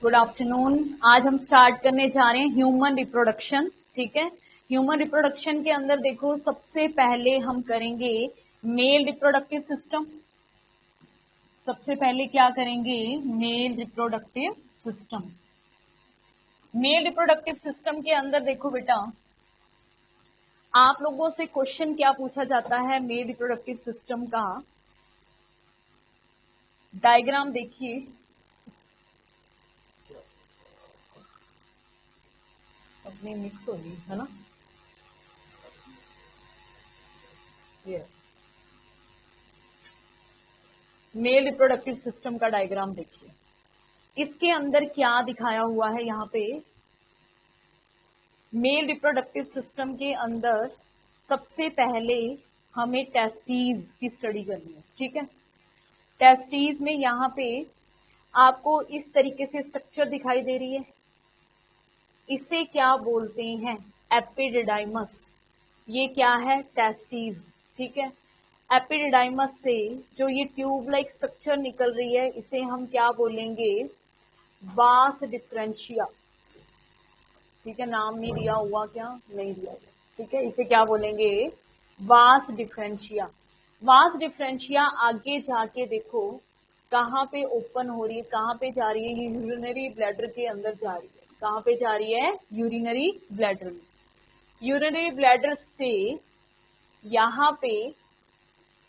Good afternoon. आज हम start करने जा रहे हैं ह्यूमन रिप्रोडक्शन। ठीक है, ह्यूमन रिप्रोडक्शन के अंदर देखो सबसे पहले हम करेंगे मेल रिप्रोडक्टिव सिस्टम। सबसे पहले क्या करेंगे? Male reproductive system. Male reproductive system के अंदर देखो बेटा, आप लोगों से क्वेश्चन क्या पूछा जाता है मेल रिप्रोडक्टिव सिस्टम का। डायग्राम देखिए, अपनी मिक्स होगी है ना। ये मेल रिप्रोडक्टिव सिस्टम का डायग्राम देखिए, इसके अंदर क्या दिखाया हुआ है। यहाँ पे मेल रिप्रोडक्टिव सिस्टम के अंदर सबसे पहले हमें टेस्टीज की स्टडी करनी है। ठीक है, टेस्टीज में यहाँ पे आपको इस तरीके से स्ट्रक्चर दिखाई दे रही है। इसे क्या बोलते हैं? एपिडिडाइमस। ये क्या है? टेस्टीज। ठीक है, एपिडिडाइमस से जो ये ट्यूब लाइक स्ट्रक्चर निकल रही है, इसे हम क्या बोलेंगे? वास डिफरेंशिया। ठीक है, नाम नहीं दिया हुआ, क्या नहीं दिया हुआ। ठीक है, इसे क्या बोलेंगे? वास डिफरेंशिया। वास डिफरेंशिया आगे जाके देखो कहाँ पे ओपन हो रही है, कहाँ पे जा रही है? ये यूरिनरी ब्लैडर के अंदर जा रही है। कहाँ पे जा रही है? यूरिनरी ब्लैडर में। यूरिनरी ब्लैडर से यहाँ पे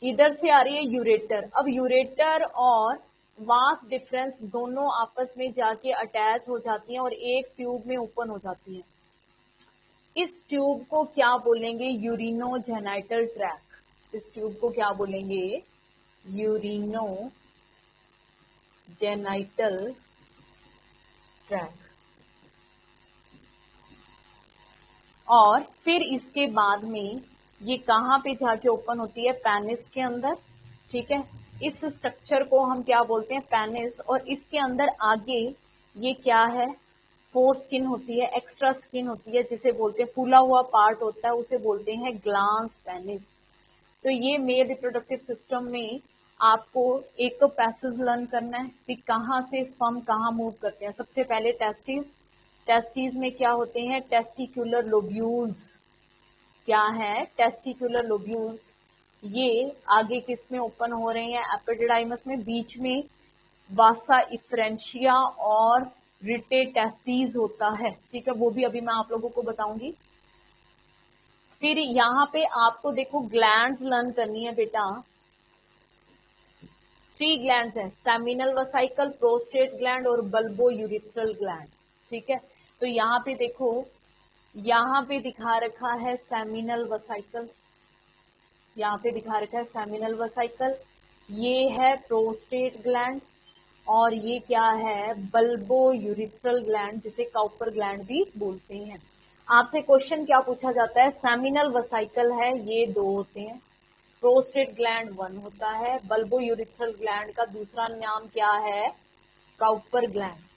इधर से आ रही है यूरेटर। अब यूरेटर और वास डिफरेंस दोनों आपस में जाके अटैच हो जाती हैं और एक ट्यूब में ओपन हो जाती हैं। इस ट्यूब को क्या बोलेंगे? Urinogenital track. इस ट्यूब को क्या बोलेंगे? Urinogenital track. और फिर इसके बाद में ये कहाँ पे जाके ओपन होती है? पेनिस के अंदर। ठीक है, इस स्ट्रक्चर को हम क्या बोलते हैं? पेनिस। और इसके अंदर आगे ये क्या है? फोर स्किन होती है, एक्स्ट्रा स्किन होती है, जिसे बोलते हैं फूला हुआ पार्ट होता है, उसे बोलते हैं ग्लांस पेनिस। तो ये मेल रिप्रोडक्टिव सिस्टम में आपको एक तो पैसेज लर्न करना है कि कहाँ से स्पर्म कहाँ मूव करते हैं। सबसे पहले टेस्टिस। टेस्टिस में क्या होते हैं? Testicular lobules. क्या है? Testicular lobules. ये आगे किस में ओपन हो रहे हैं? एपिडिडाइमस में। बीच में वासा इफ्रेंशिया और रिटे टेस्टिस होता है। ठीक है, वो भी अभी मैं आप लोगों को बताऊंगी। फिर यहाँ पे आपको देखो ग्लैंड्स लर्न करनी है बेटा। 3 ग्लैंड्स हैं, सेमिनल वसाइकल, प्रोस्टेट ग्लैंड और बल्बो यूरिथ्रल ग्लैंड। ठीक है, तो यहाँ पे देखो, यहाँ पे दिखा रखा है सेमिनल वसाइकल। यहाँ पे दिखा रखा है सेमिनल वसाइकल। ये है प्रोस्टेट ग्लैंड और ये क्या है? बल्बो यूरिथ्रल ग्लैंड, जिसे काउपर ग्लैंड भी बोलते हैं। आपसे क्वेश्चन क्या पूछा जाता है? सेमिनल वसाइकल है, ये 2 होते हैं। प्रोस्टेट ग्लैंड 1 होता है। बल्बो यूरिथ्रल ग्लैंड का दूसरा नाम क्या है? Cowper gland.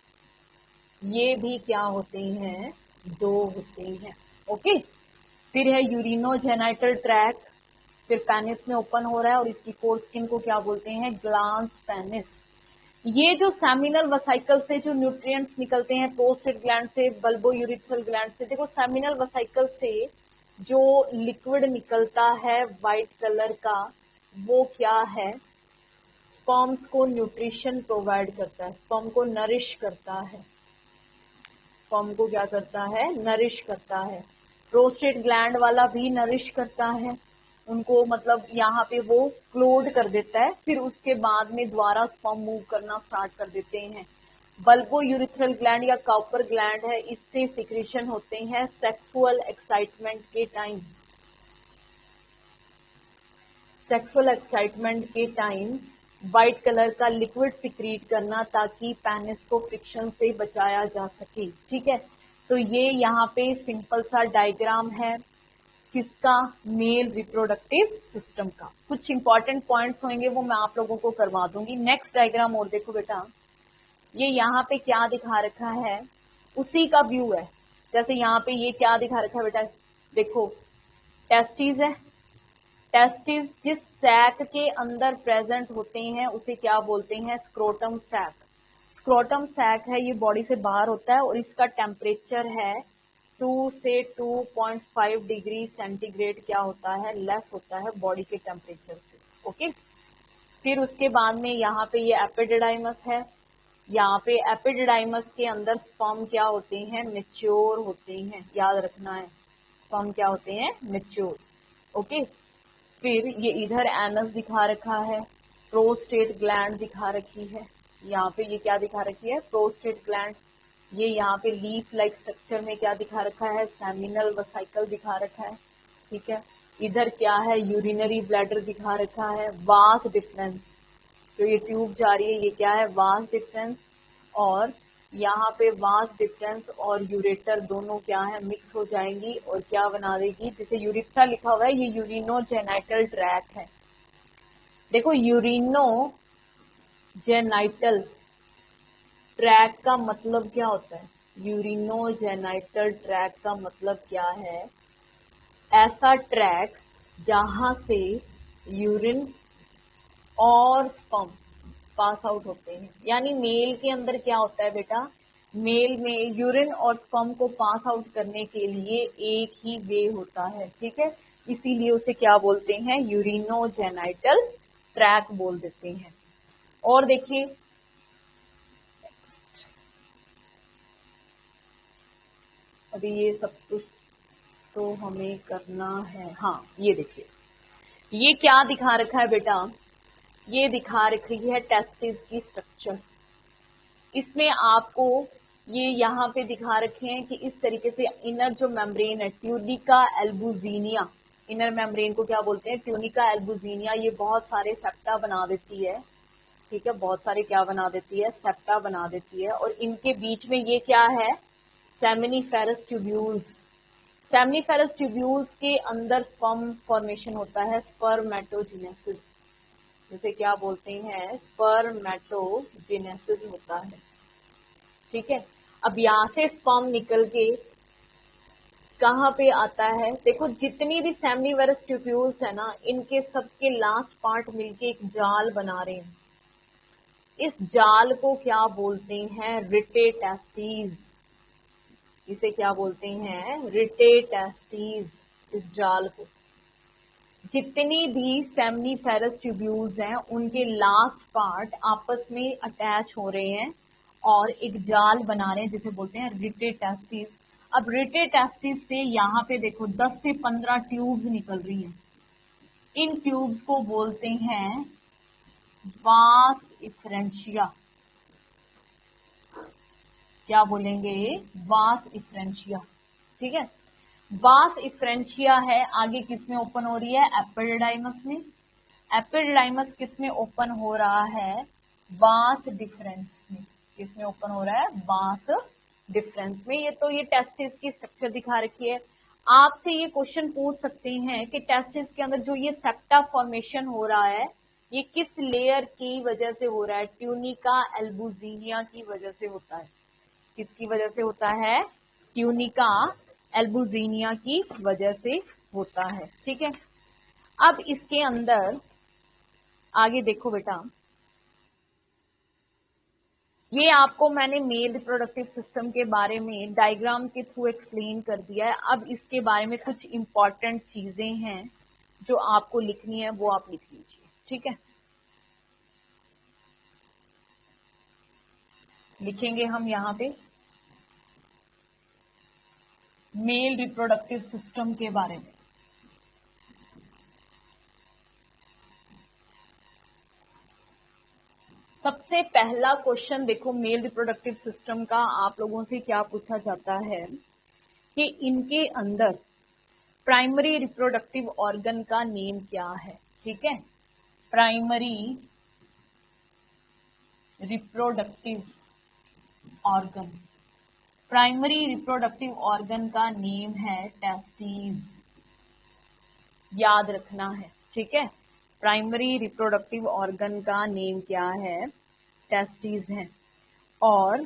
ये भी क्या होते हैं? 2 होते हैं। ओके, फिर है यूरिनोजेनाइटल ट्रैक। फिर पेनिस में ओपन हो रहा है और इसकी कोर स्किन को क्या बोलते हैं? Glans penis. ये जो सेमिनल वसाइकल से जो न्यूट्रिएंट्स निकलते हैं प्रोस्टेट ग्लैंड से, बल्बो यूरिथ्रल ग्लैंड से, देखो सेमिनल वसाइकल से जो लिक्विड निकलता है व्हाइट कलर का, वो क्या है? स्पर्म्स को न्यूट्रिशन प्रोवाइड करता है, स्पर्म को नरिश करता है। स्पर्म को क्या करता है? नरिश करता है। प्रोस्टेट ग्लैंड वाला भी नरिश करता है उनको, मतलब यहाँ पे वो क्लोड कर देता है, फिर उसके बाद में दोबारा स्पर्म मूव करना स्टार्ट कर देते हैं। बल्बो यूरिथ्रल ग्लैंड या काउपर ग्लैंड है, इससे सिक्रीशन होते हैं सेक्सुअल एक्साइटमेंट के टाइम। सेक्सुअल एक्साइटमेंट के टाइम व्हाइट कलर का लिक्विड सिक्रीट करना, ताकि पेनिस को फ्रिक्शन से बचाया जा सके। ठीक है, तो ये यहाँ पे सिंपल सा डायग्राम है किसका? मेल रिप्रोडक्टिव सिस्टम का। कुछ इंपॉर्टेंट पॉइंट्स होंगे वो मैं आप लोगों को करवा दूंगी। नेक्स्ट डायग्राम और देखो बेटा, ये यहाँ पे क्या दिखा रखा है? उसी का व्यू है। जैसे यहाँ पे ये क्या दिखा रखा है बेटा, देखो टेस्टिस है। टेस्टिस जिस सैक के अंदर प्रेजेंट होते हैं उसे क्या बोलते हैं? Scrotum sac. स्क्रोटम सैक है, ये बॉडी से बाहर होता है और इसका टेम्परेचर है 2 से 2.5 डिग्री सेंटीग्रेड क्या होता है, लेस होता है बॉडी के टेम्परेचर से। ओके, फिर उसके बाद में यहाँ पे ये एपिडिडाइमस है, यहाँ पे एपिडिडाइमस के अंदर स्पर्म क्या होते हैं, मैच्योर होते हैं, याद रखना है, स्पर्म क्या होते हैं, मैच्योर। ओके, फिर ये इधर एनस दिखा रखा है, प्रोस्टेट ग्लैंड दिखा रखी है, यहाँ पे ये क्या दिखा रखी है, प्रोस्टेट ग्लैंड। ये यहाँ पे लीफ लाइक स्ट्रक्चर में क्या दिखा रखा है, सेमिनल वसाइकल दिखा रखा है। ठीक है, इधर क्या है, यूरिनरी ब्लैडर दिखा रखा है, वास डिफरेंस, जो ये ट्यूब जा रही है ये क्या है, वास डिफरेंस। और यहाँ पे वास डिफरेंस और यूरेटर दोनों क्या है, मिक्स हो जाएंगी और क्या बना देगी, जैसे यूरिथ्रा लिखा हुआ है, ये यूरिनोजेनाइटल ट्रैक है। देखो यूरिनोजेनाइटल ट्रैक का मतलब क्या होता है, यूरिनोजेनाइटल ट्रैक का मतलब क्या है, ऐसा ट्रैक जहां से यूरिन और स्पर्म पास आउट होते हैं। यानी मेल के अंदर क्या होता है बेटा, मेल में यूरिन और स्पर्म को पास आउट करने के लिए एक ही वे होता है। ठीक है, इसीलिए उसे क्या बोलते हैं, यूरिनोजेनाइटल ट्रैक बोल देते हैं। और देखिए अभी ये सब कुछ तो हमें करना है। हाँ, ये देखिए ये क्या दिखा रखा है बेटा, ये दिखा रखी है टेस्टिस की स्ट्रक्चर। इसमें आपको ये यहाँ पे दिखा रखे हैं कि इस तरीके से इनर जो मेम्ब्रेन है, ट्यूनिका एल्बुजिनिया, इनर मेम्ब्रेन को क्या बोलते हैं, ट्यूनिका एल्बुजिनिया, ये बहुत सारे सेप्टा बना देती है। ठीक है, बहुत सारे क्या बना देती है, सेप्टा बना देती है। और इनके बीच में ये क्या है, सेमिनिफेरस ट्यूब्यूल्स। सेमिनिफेरस ट्यूब्यूल्स के अंदर स्पर्म फॉर्मेशन होता है, स्पर्मेटोजेनेसिस, जिसे क्या बोलते हैं, स्पर्मेटोजेनेसिस होता है। ठीक है, अब यहां से स्पर्म निकल के कहां पे आता है, देखो जितनी भी सेमिनिफेरस ट्यूब्यूल्स है ना, इनके सबके लास्ट पार्ट मिलके एक जाल बना रहे हैं। इस जाल को क्या बोलते हैं, रिटेटेस्टीज। इसे क्या बोलते हैं, रिटेटेस्टीज। इस जाल को जितनी भी सेमिनिफेरस ट्यूब्यूल्स हैं उनके लास्ट पार्ट आपस में अटैच हो रहे हैं और एक जाल बना रहे हैं जिसे बोलते हैं रिटेटेस्टीज। अब रिटेटेस्टीज से यहाँ पे देखो 10 से 15 ट्यूब्स निकल रही हैं। इन ट्यूब्स को बोलते हैं वास इफ्रेंशिया। क्या बोलेंगे, वास इफ्रेंशिया। ठीक है, वास इफ्रेंशिया है, आगे किसमें ओपन हो रही है, एपिडिडाइमस में। एपिडिडाइमस किसमें ओपन हो रहा है, वास डिफरेंस में। किसमें ओपन हो रहा है, वास डिफरेंस में। ये तो ये टेस्टिस की स्ट्रक्चर दिखा रखी है। आपसे ये क्वेश्चन पूछ सकते हैं कि टेस्टिस के अंदर जो ये सेप्टा फॉर्मेशन हो रहा है ये किस लेयर की वजह से हो रहा है, ट्यूनिका एल्बुजिनिया की वजह से होता है। किसकी वजह से होता है, ट्यूनिका एल्बुजिनिया की वजह से होता है। ठीक है, अब इसके अंदर आगे देखो बेटा, ये आपको मैंने मेल रिप्रोडक्टिव सिस्टम के बारे में डायग्राम के थ्रू एक्सप्लेन कर दिया है। अब इसके बारे में कुछ इंपॉर्टेंट चीजें हैं जो आपको लिखनी है, वो आप लिख लीजिए। ठीक है, लिखेंगे हम यहाँ पे मेल रिप्रोडक्टिव सिस्टम के बारे में। सबसे पहला क्वेश्चन देखो मेल रिप्रोडक्टिव सिस्टम का आप लोगों से क्या पूछा जाता है कि इनके अंदर प्राइमरी रिप्रोडक्टिव ऑर्गन का नेम क्या है। ठीक है, primary reproductive organ, primary reproductive organ का नेम है टेस्टिस, याद रखना है। ठीक है, प्राइमरी रिप्रोडक्टिव ऑर्गन का नेम क्या है, टेस्टिस है। और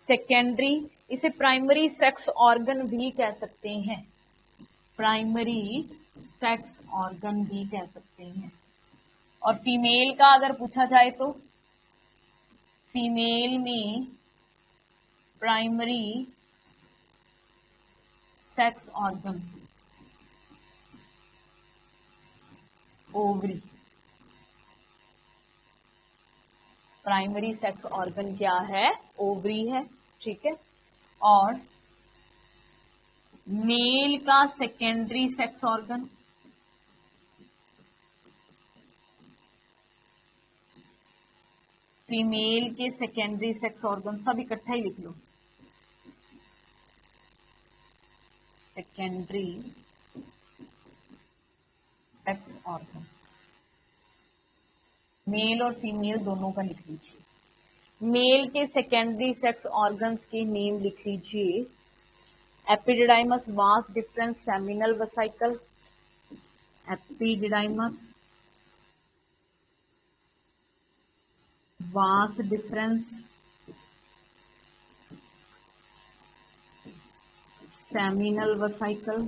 सेकेंडरी, इसे प्राइमरी सेक्स ऑर्गन भी कह सकते हैं, प्राइमरी सेक्स ऑर्गन भी कह सकते हैं। और फीमेल का अगर पूछा जाए तो फीमेल में primary sex organ ovary. Primary sex organ क्या है? ओवरी है, ठीक है। और मेल का सेकेंडरी सेक्स ऑर्गन फीमेल के सेकेंडरी सेक्स ऑर्गन, सब इकट्ठा ही लिख लो। सेकेंडरी सेक्स ऑर्गन मेल और फीमेल दोनों का लिख लीजिए। मेल के सेकेंडरी सेक्स ऑर्गन्स के नेम लिख लीजिए। Epididymis, vas deferens, seminal vesicle. Epididymis, vas deferens, seminal vesicle,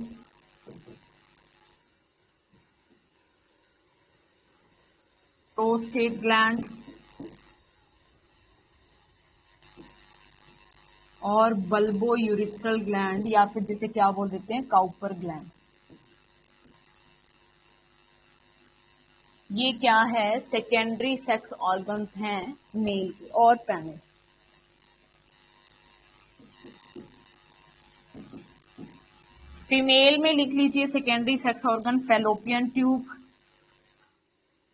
prostate gland और बल्बो यूरिथ्रल ग्लैंड, या फिर जिसे क्या बोल देते हैं, काउपर ग्लैंड। ये क्या है? सेकेंडरी सेक्स ऑर्गन्स हैं मेल और फीमेल। फीमेल में लिख लीजिए secondary sex organ fallopian tube,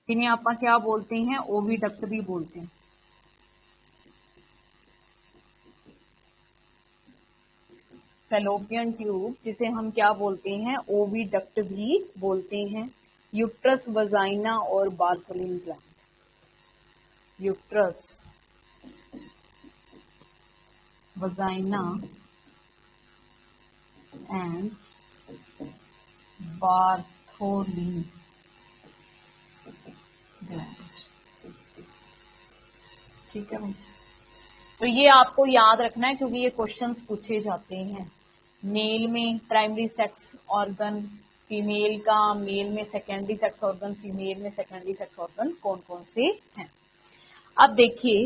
जिन्हें आप क्या बोलते हैं? ओविडक्ट भी बोलते हैं। फैलोपियन ट्यूब जिसे हम क्या बोलते हैं? ओविडक्ट भी बोलते हैं। यूट्रस, वजाइना और Bartholin gland. Uterus, vagina and Bartholin gland, ठीक है भाई। तो ये आपको याद रखना है क्योंकि ये क्वेश्चंस पूछे जाते हैं। मेल में प्राइमरी सेक्स ऑर्गन फीमेल का, मेल में सेकेंडरी सेक्स ऑर्गन फीमेल में सेकेंडरी सेक्स ऑर्गन कौन कौन से हैं। अब देखिए,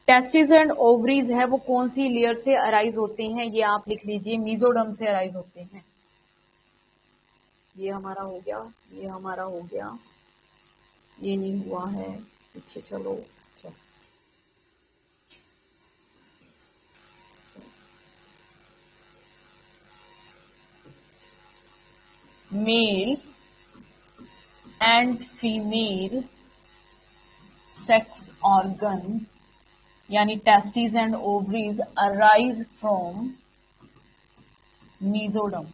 टेस्टिस एंड ओवरीज है वो कौन सी लेयर से अराइज होते हैं? ये आप लिख लीजिए, मीजोडर्म से अराइज होते हैं। ये हमारा हो गया, ये हमारा हो गया, ये नहीं हुआ है, पीछे चलो। Male and female sex organ यानी testis and ovaries arise from mesoderm.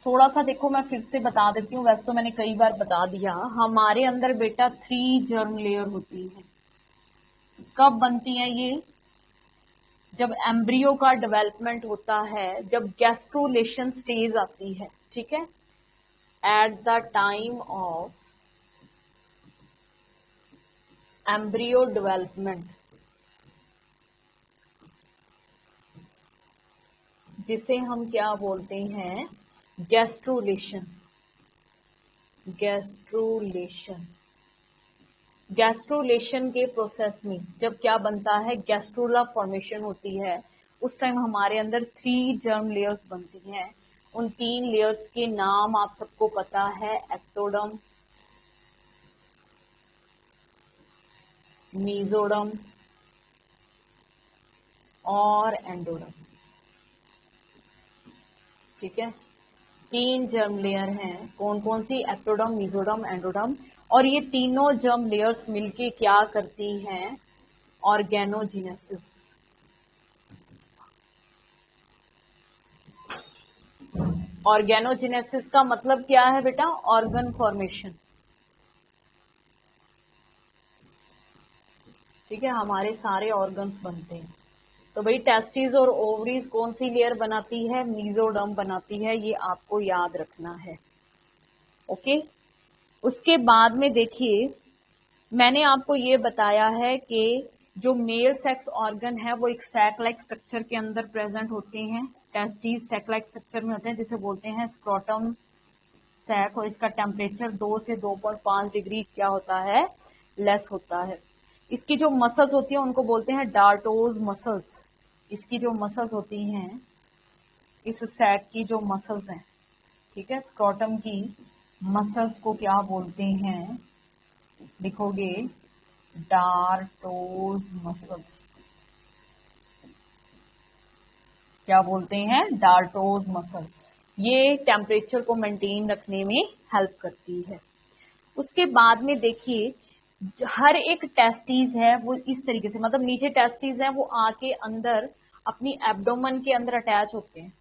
थोड़ा सा देखो, मैं फिर से बता देती हूँ, वैसे तो मैंने कई बार बता दिया। हमारे अंदर बेटा 3 जर्म लेयर होती है। कब बनती है ये? जब एम्ब्रियो का डेवलपमेंट होता है, जब गैस्ट्रोलेशन स्टेज आती है, ठीक है। At the time of embryo development, जिसे हम क्या बोलते हैं? गैस्ट्रोलेशन। गैस्ट्रोलेशन, गैस्ट्रोलेशन के प्रोसेस में जब क्या बनता है? गैस्ट्रोला फॉर्मेशन होती है। उस टाइम हमारे अंदर 3 जर्म लेयर्स बनती हैं। उन 3 लेयर्स के नाम आप सबको पता है, एक्टोडर्म, मीजोडर्म और एंडोडर्म, ठीक है। 3 जर्म लेयर हैं, कौन कौन सी? Ectoderm, mesoderm, endoderm. और ये तीनों जर्म लेयर्स मिलके क्या करती हैं? ऑर्गेनोजेनेसिस। ऑर्गेनोजेनेसिस का मतलब क्या है बेटा? ऑर्गन फॉर्मेशन, ठीक है। हमारे सारे ऑर्गन्स बनते हैं। तो भाई टेस्टिस और ओवरीज कौन सी लेयर बनाती है? मीजोडर्म बनाती है, ये आपको याद रखना है, ओके। उसके बाद में देखिए, मैंने आपको ये बताया है कि जो मेल सेक्स ऑर्गन है वो एक सैक लाइक स्ट्रक्चर के अंदर प्रेजेंट होते हैं। टेस्टिस सैक लाइक स्ट्रक्चर में होते हैं, जिसे बोलते हैं स्क्रोटम, सैक और इसका टेम्परेचर 2 से 2.5 डिग्री क्या होता है, लेस होता है। इसकी जो मसल्स होती है उनको बोलते हैं डार्टोज मसल्स। इसकी जो मसल्स होती हैं, इस सैक की जो मसल्स हैं, ठीक है, स्क्रोटम की मसल्स को क्या बोलते हैं, लिखोगे डार्टोज मसल्स। क्या बोलते हैं, डार्टोज मसल। ये टेम्परेचर को मेंटेन रखने में हेल्प करती है। उसके बाद में देखिए, हर एक टेस्टिस है वो इस तरीके से, मतलब नीचे टेस्टिस है वो आके अंदर अपनी एब्डोमेन के अंदर अटैच होते हैं।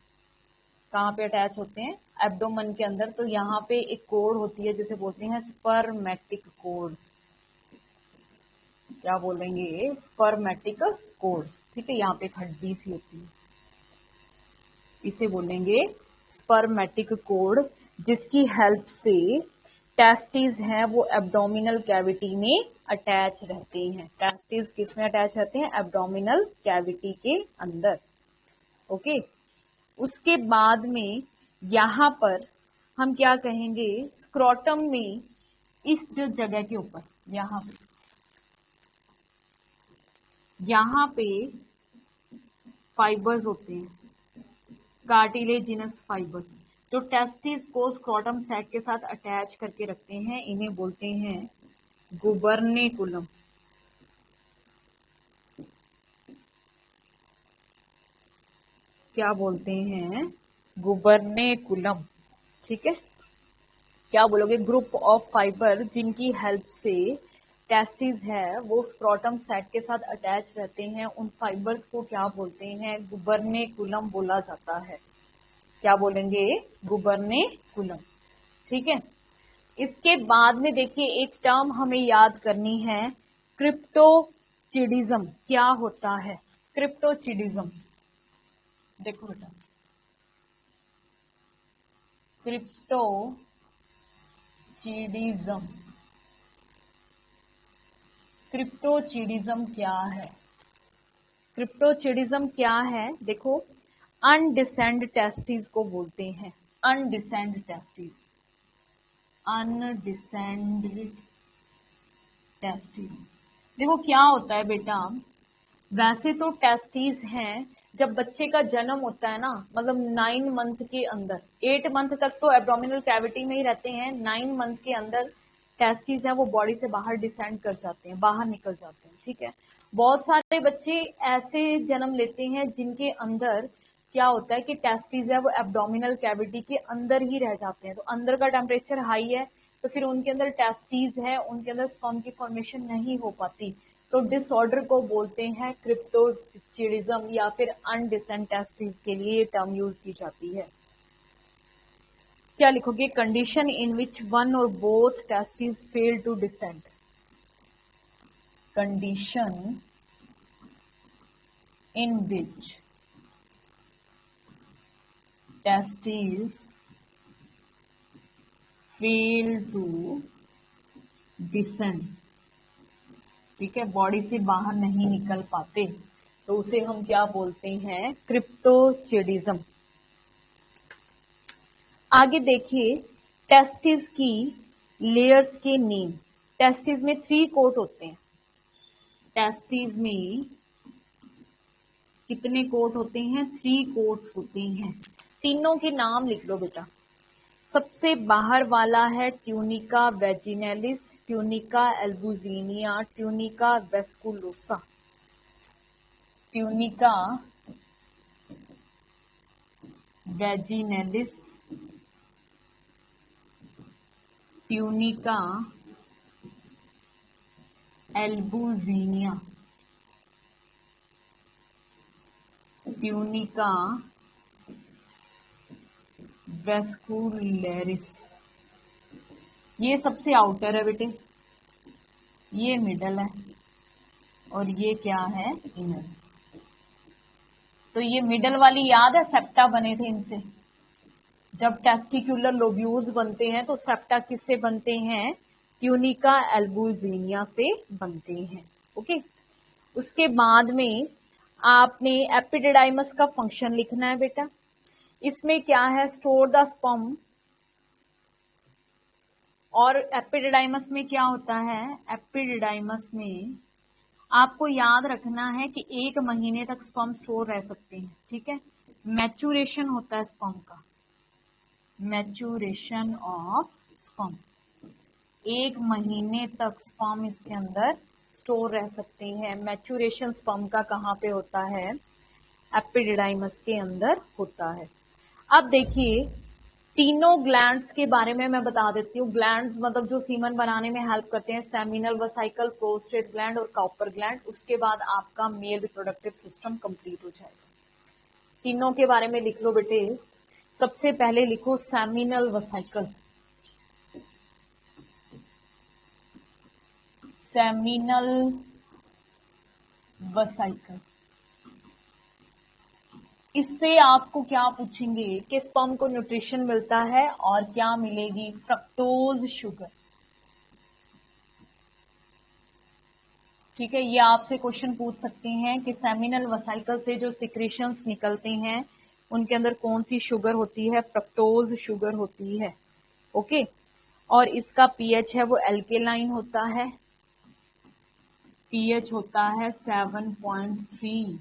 कहाँ पे अटैच होते हैं, एब्डोमेन के अंदर। तो यहाँ पे एक कोड होती है जिसे बोलते हैं स्पर्मेटिक कोड। क्या बोलेंगे, स्पर्मेटिक कोड, ठीक है। यहाँ पे एक हड्डी सी होती है, इसे बोलेंगे स्पर्मेटिक कोड, जिसकी हेल्प से टेस्टिस हैं वो एब्डोमिनल कैविटी में अटैच रहते हैं। टेस्टिस किस में अटैच रहते हैं, एब्डोमिनल कैविटी के अंदर। ओके, उसके बाद में यहां पर हम क्या कहेंगे, स्क्रोटम में इस जो जगह के ऊपर यहाँ पे फाइबर्स होते हैं, कार्टिलेजिनस फाइबर्स, जो टेस्टिस को स्क्रोटम सैक के साथ अटैच करके रखते हैं। इन्हें बोलते हैं गुबर्नेकुलम। क्या बोलते हैं, गुबर्नेकुलम, ठीक है। क्या बोलोगे, ग्रुप ऑफ फाइबर जिनकी हेल्प से टेस्टिस है वो स्क्रोटम सैक के साथ अटैच रहते हैं, उन फाइबर्स को क्या बोलते हैं, गुबर्नेकुलम बोला जाता है। क्या बोलेंगे, गुबर्नेकुलम, ठीक है। इसके बाद में देखिए एक टर्म हमें याद करनी है, क्रिप्टोचिडिज्म। क्या होता है क्रिप्टोचिडिज्म, देखो बेटा, क्रिप्टोचिडिज्म, क्रिप्टोचिडिज्म क्या है, क्रिप्टोचिडिज्म क्या है, देखो, अनडिसेंड टेस्टिस को बोलते हैं, अनडिसेंड टेस्टिस, अनडिसेंड टेस्टिस। देखो क्या होता है बेटा, वैसे तो टेस्टिस हैं, जब बच्चे का जन्म होता है ना, मतलब 9 मंथ के अंदर, 8 मंथ तक तो एब्डोमिनल कैविटी में ही रहते हैं, 9 मंथ के अंदर टेस्टिस हैं वो बॉडी से बाहर डिसेंड कर जाते हैं, बाहर निकल जाते हैं, ठीक है। बहुत सारे बच्चे ऐसे जन्म लेते हैं जिनके अंदर क्या होता है कि टेस्टिस है वो एब्डोमिनल कैविटी के अंदर ही रह जाते हैं, तो अंदर का टेम्परेचर हाई है, तो फिर उनके अंदर टेस्टिस है, उनके अंदर स्पर्म की फॉर्मेशन नहीं हो पाती, तो डिसऑर्डर को बोलते हैं क्रिप्टोचिडिज्म, या फिर अनडिसेंड टेस्टिस के लिए ये टर्म यूज की जाती है। क्या लिखोगे, कंडीशन इन विच वन और both testis fail to descend, condition in which testis fail to descend, ठीक है, बॉडी से बाहर नहीं निकल पाते, तो उसे हम क्या बोलते हैं, क्रिप्टोचिडिज्म। आगे देखिए, टेस्टिस की लेयर्स के नेम। टेस्टिस में 3 कोट होते हैं, टेस्टिस में कितने कोट होते हैं, 3 कोट्स होते हैं। तीनों के नाम लिख लो बेटा। सबसे बाहर वाला है tunica vaginalis, tunica albuginea, tunica vasculosa. Tunica vaginalis, tunica albuginea, tunica vascularis. ये सबसे आउटर है बेटे, ये मिडल है, और ये क्या है, इनर। तो ये मिडल वाली याद है, सेप्टा बने थे इनसे, जब टेस्टिक्युलर लोब्यूल्स बनते हैं तो सेप्टा किससे बनते हैं, ट्यूनिका एल्बुजिनिया से बनते हैं। ओके, उसके बाद में आपने एपिडिडाइमस का फंक्शन लिखना है बेटा। इसमें क्या है, स्टोर द स्पर्म और एपिडिडाइमस में क्या होता है, एपिडिडाइमस में आपको याद रखना है कि 1 महीने तक स्पर्म स्टोर रह सकते हैं, ठीक है। मैच्यूरेशन होता है स्पर्म का, मैच्यूरेशन ऑफ स्पर्म, 1 महीने तक स्पर्म इसके अंदर स्टोर रह सकते हैं। मैच्यूरेशन स्पर्म का कहाँ पे होता है, एपिडिडाइमस के अंदर होता है। अब देखिए तीनों ग्लैंड्स के बारे में मैं बता देती हूँ। ग्लैंड्स मतलब जो सीमन बनाने में हेल्प करते हैं, सेमिनल वेसिकल, प्रोस्टेट ग्लैंड और काउपर ग्लैंड। उसके बाद आपका मेल रिप्रोडक्टिव सिस्टम कंप्लीट हो जाएगा। तीनों के बारे में लिख लो बेटे। सबसे पहले लिखो सेमिनल वेसिकल, सेमिनल वेसिकल। इससे आपको क्या पूछेंगे कि स्पर्म को न्यूट्रिशन मिलता है और क्या मिलेगी, फ्रक्टोज शुगर, ठीक है। ये आपसे क्वेश्चन पूछ सकते हैं कि सेमिनल वेसिकल से जो सिक्रेशंस निकलते हैं उनके अंदर कौन सी शुगर होती है, फ्रक्टोज शुगर होती है, ओके। और इसका पीएच है वो एल्केलाइन होता है, पीएच होता है 7.3,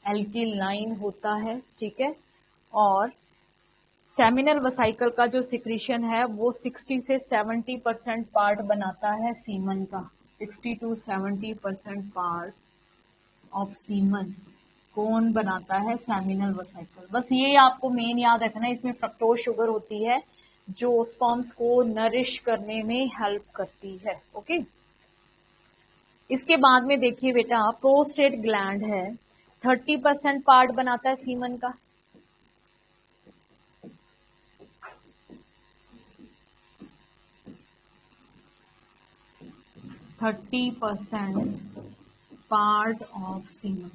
एल्केलाइन होता है, ठीक है। और सेमिनल वेसिकल का जो सिक्रीशन है वो 60 से 70% पार्ट बनाता है सीमन का, 60 to 70% पार्ट ऑफ सीमन कौन बनाता है, सेमिनल वेसिकल। बस ये आपको मेन याद रखना है, इसमें फ्रक्टोज शुगर होती है जो स्पर्म्स को नरिश करने में हेल्प करती है, ओके। इसके बाद में देखिए बेटा प्रोस्टेट ग्लैंड है, 30% पार्ट बनाता है सीमन का, 30% पार्ट ऑफ सीमन।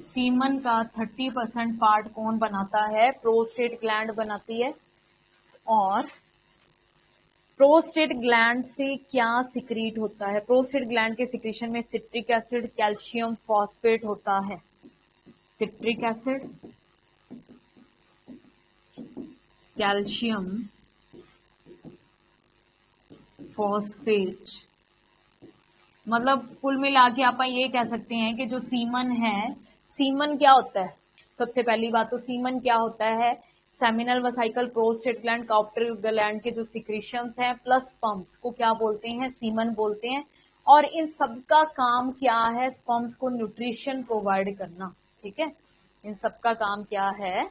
सीमन का 30% पार्ट कौन बनाता है, प्रोस्टेट ग्लैंड बनाती है। और प्रोस्टेट ग्लैंड से क्या सिक्रीट होता है, प्रोस्टेट ग्लैंड के सिक्रीशन में सिट्रिक एसिड, कैल्शियम फॉस्फेट होता है, सिट्रिक एसिड, कैल्शियम फॉस्फेट। मतलब कुल मिला के आप ये कह सकते हैं कि जो सीमन है, सीमन क्या होता है, सबसे पहली बात तो सीमन क्या होता है, seminal vesicle, prostate gland, Cowper gland के जो सिक्रीशंस हैं प्लस स्पर्म्स को क्या बोलते हैं, सीमन बोलते हैं। और इन सबका काम क्या है, स्पर्म्स को न्यूट्रिशन प्रोवाइड करना, ठीक है। इन सबका काम क्या है,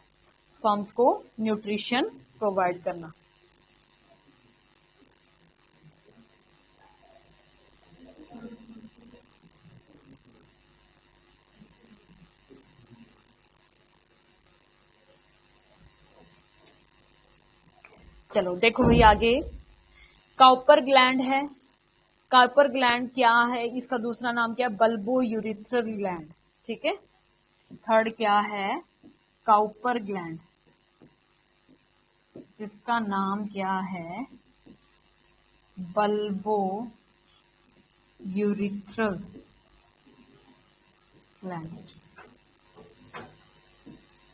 स्पर्म्स को न्यूट्रिशन प्रोवाइड करना। चलो देखो भाई आगे, काउपर ग्लैंड है, काउपर ग्लैंड क्या है, इसका दूसरा नाम क्या है, बल्बो यूरिथ्रल ग्लैंड, ठीक है। थर्ड क्या है, काउपर ग्लैंड, जिसका नाम क्या है, bulbo urethral gland.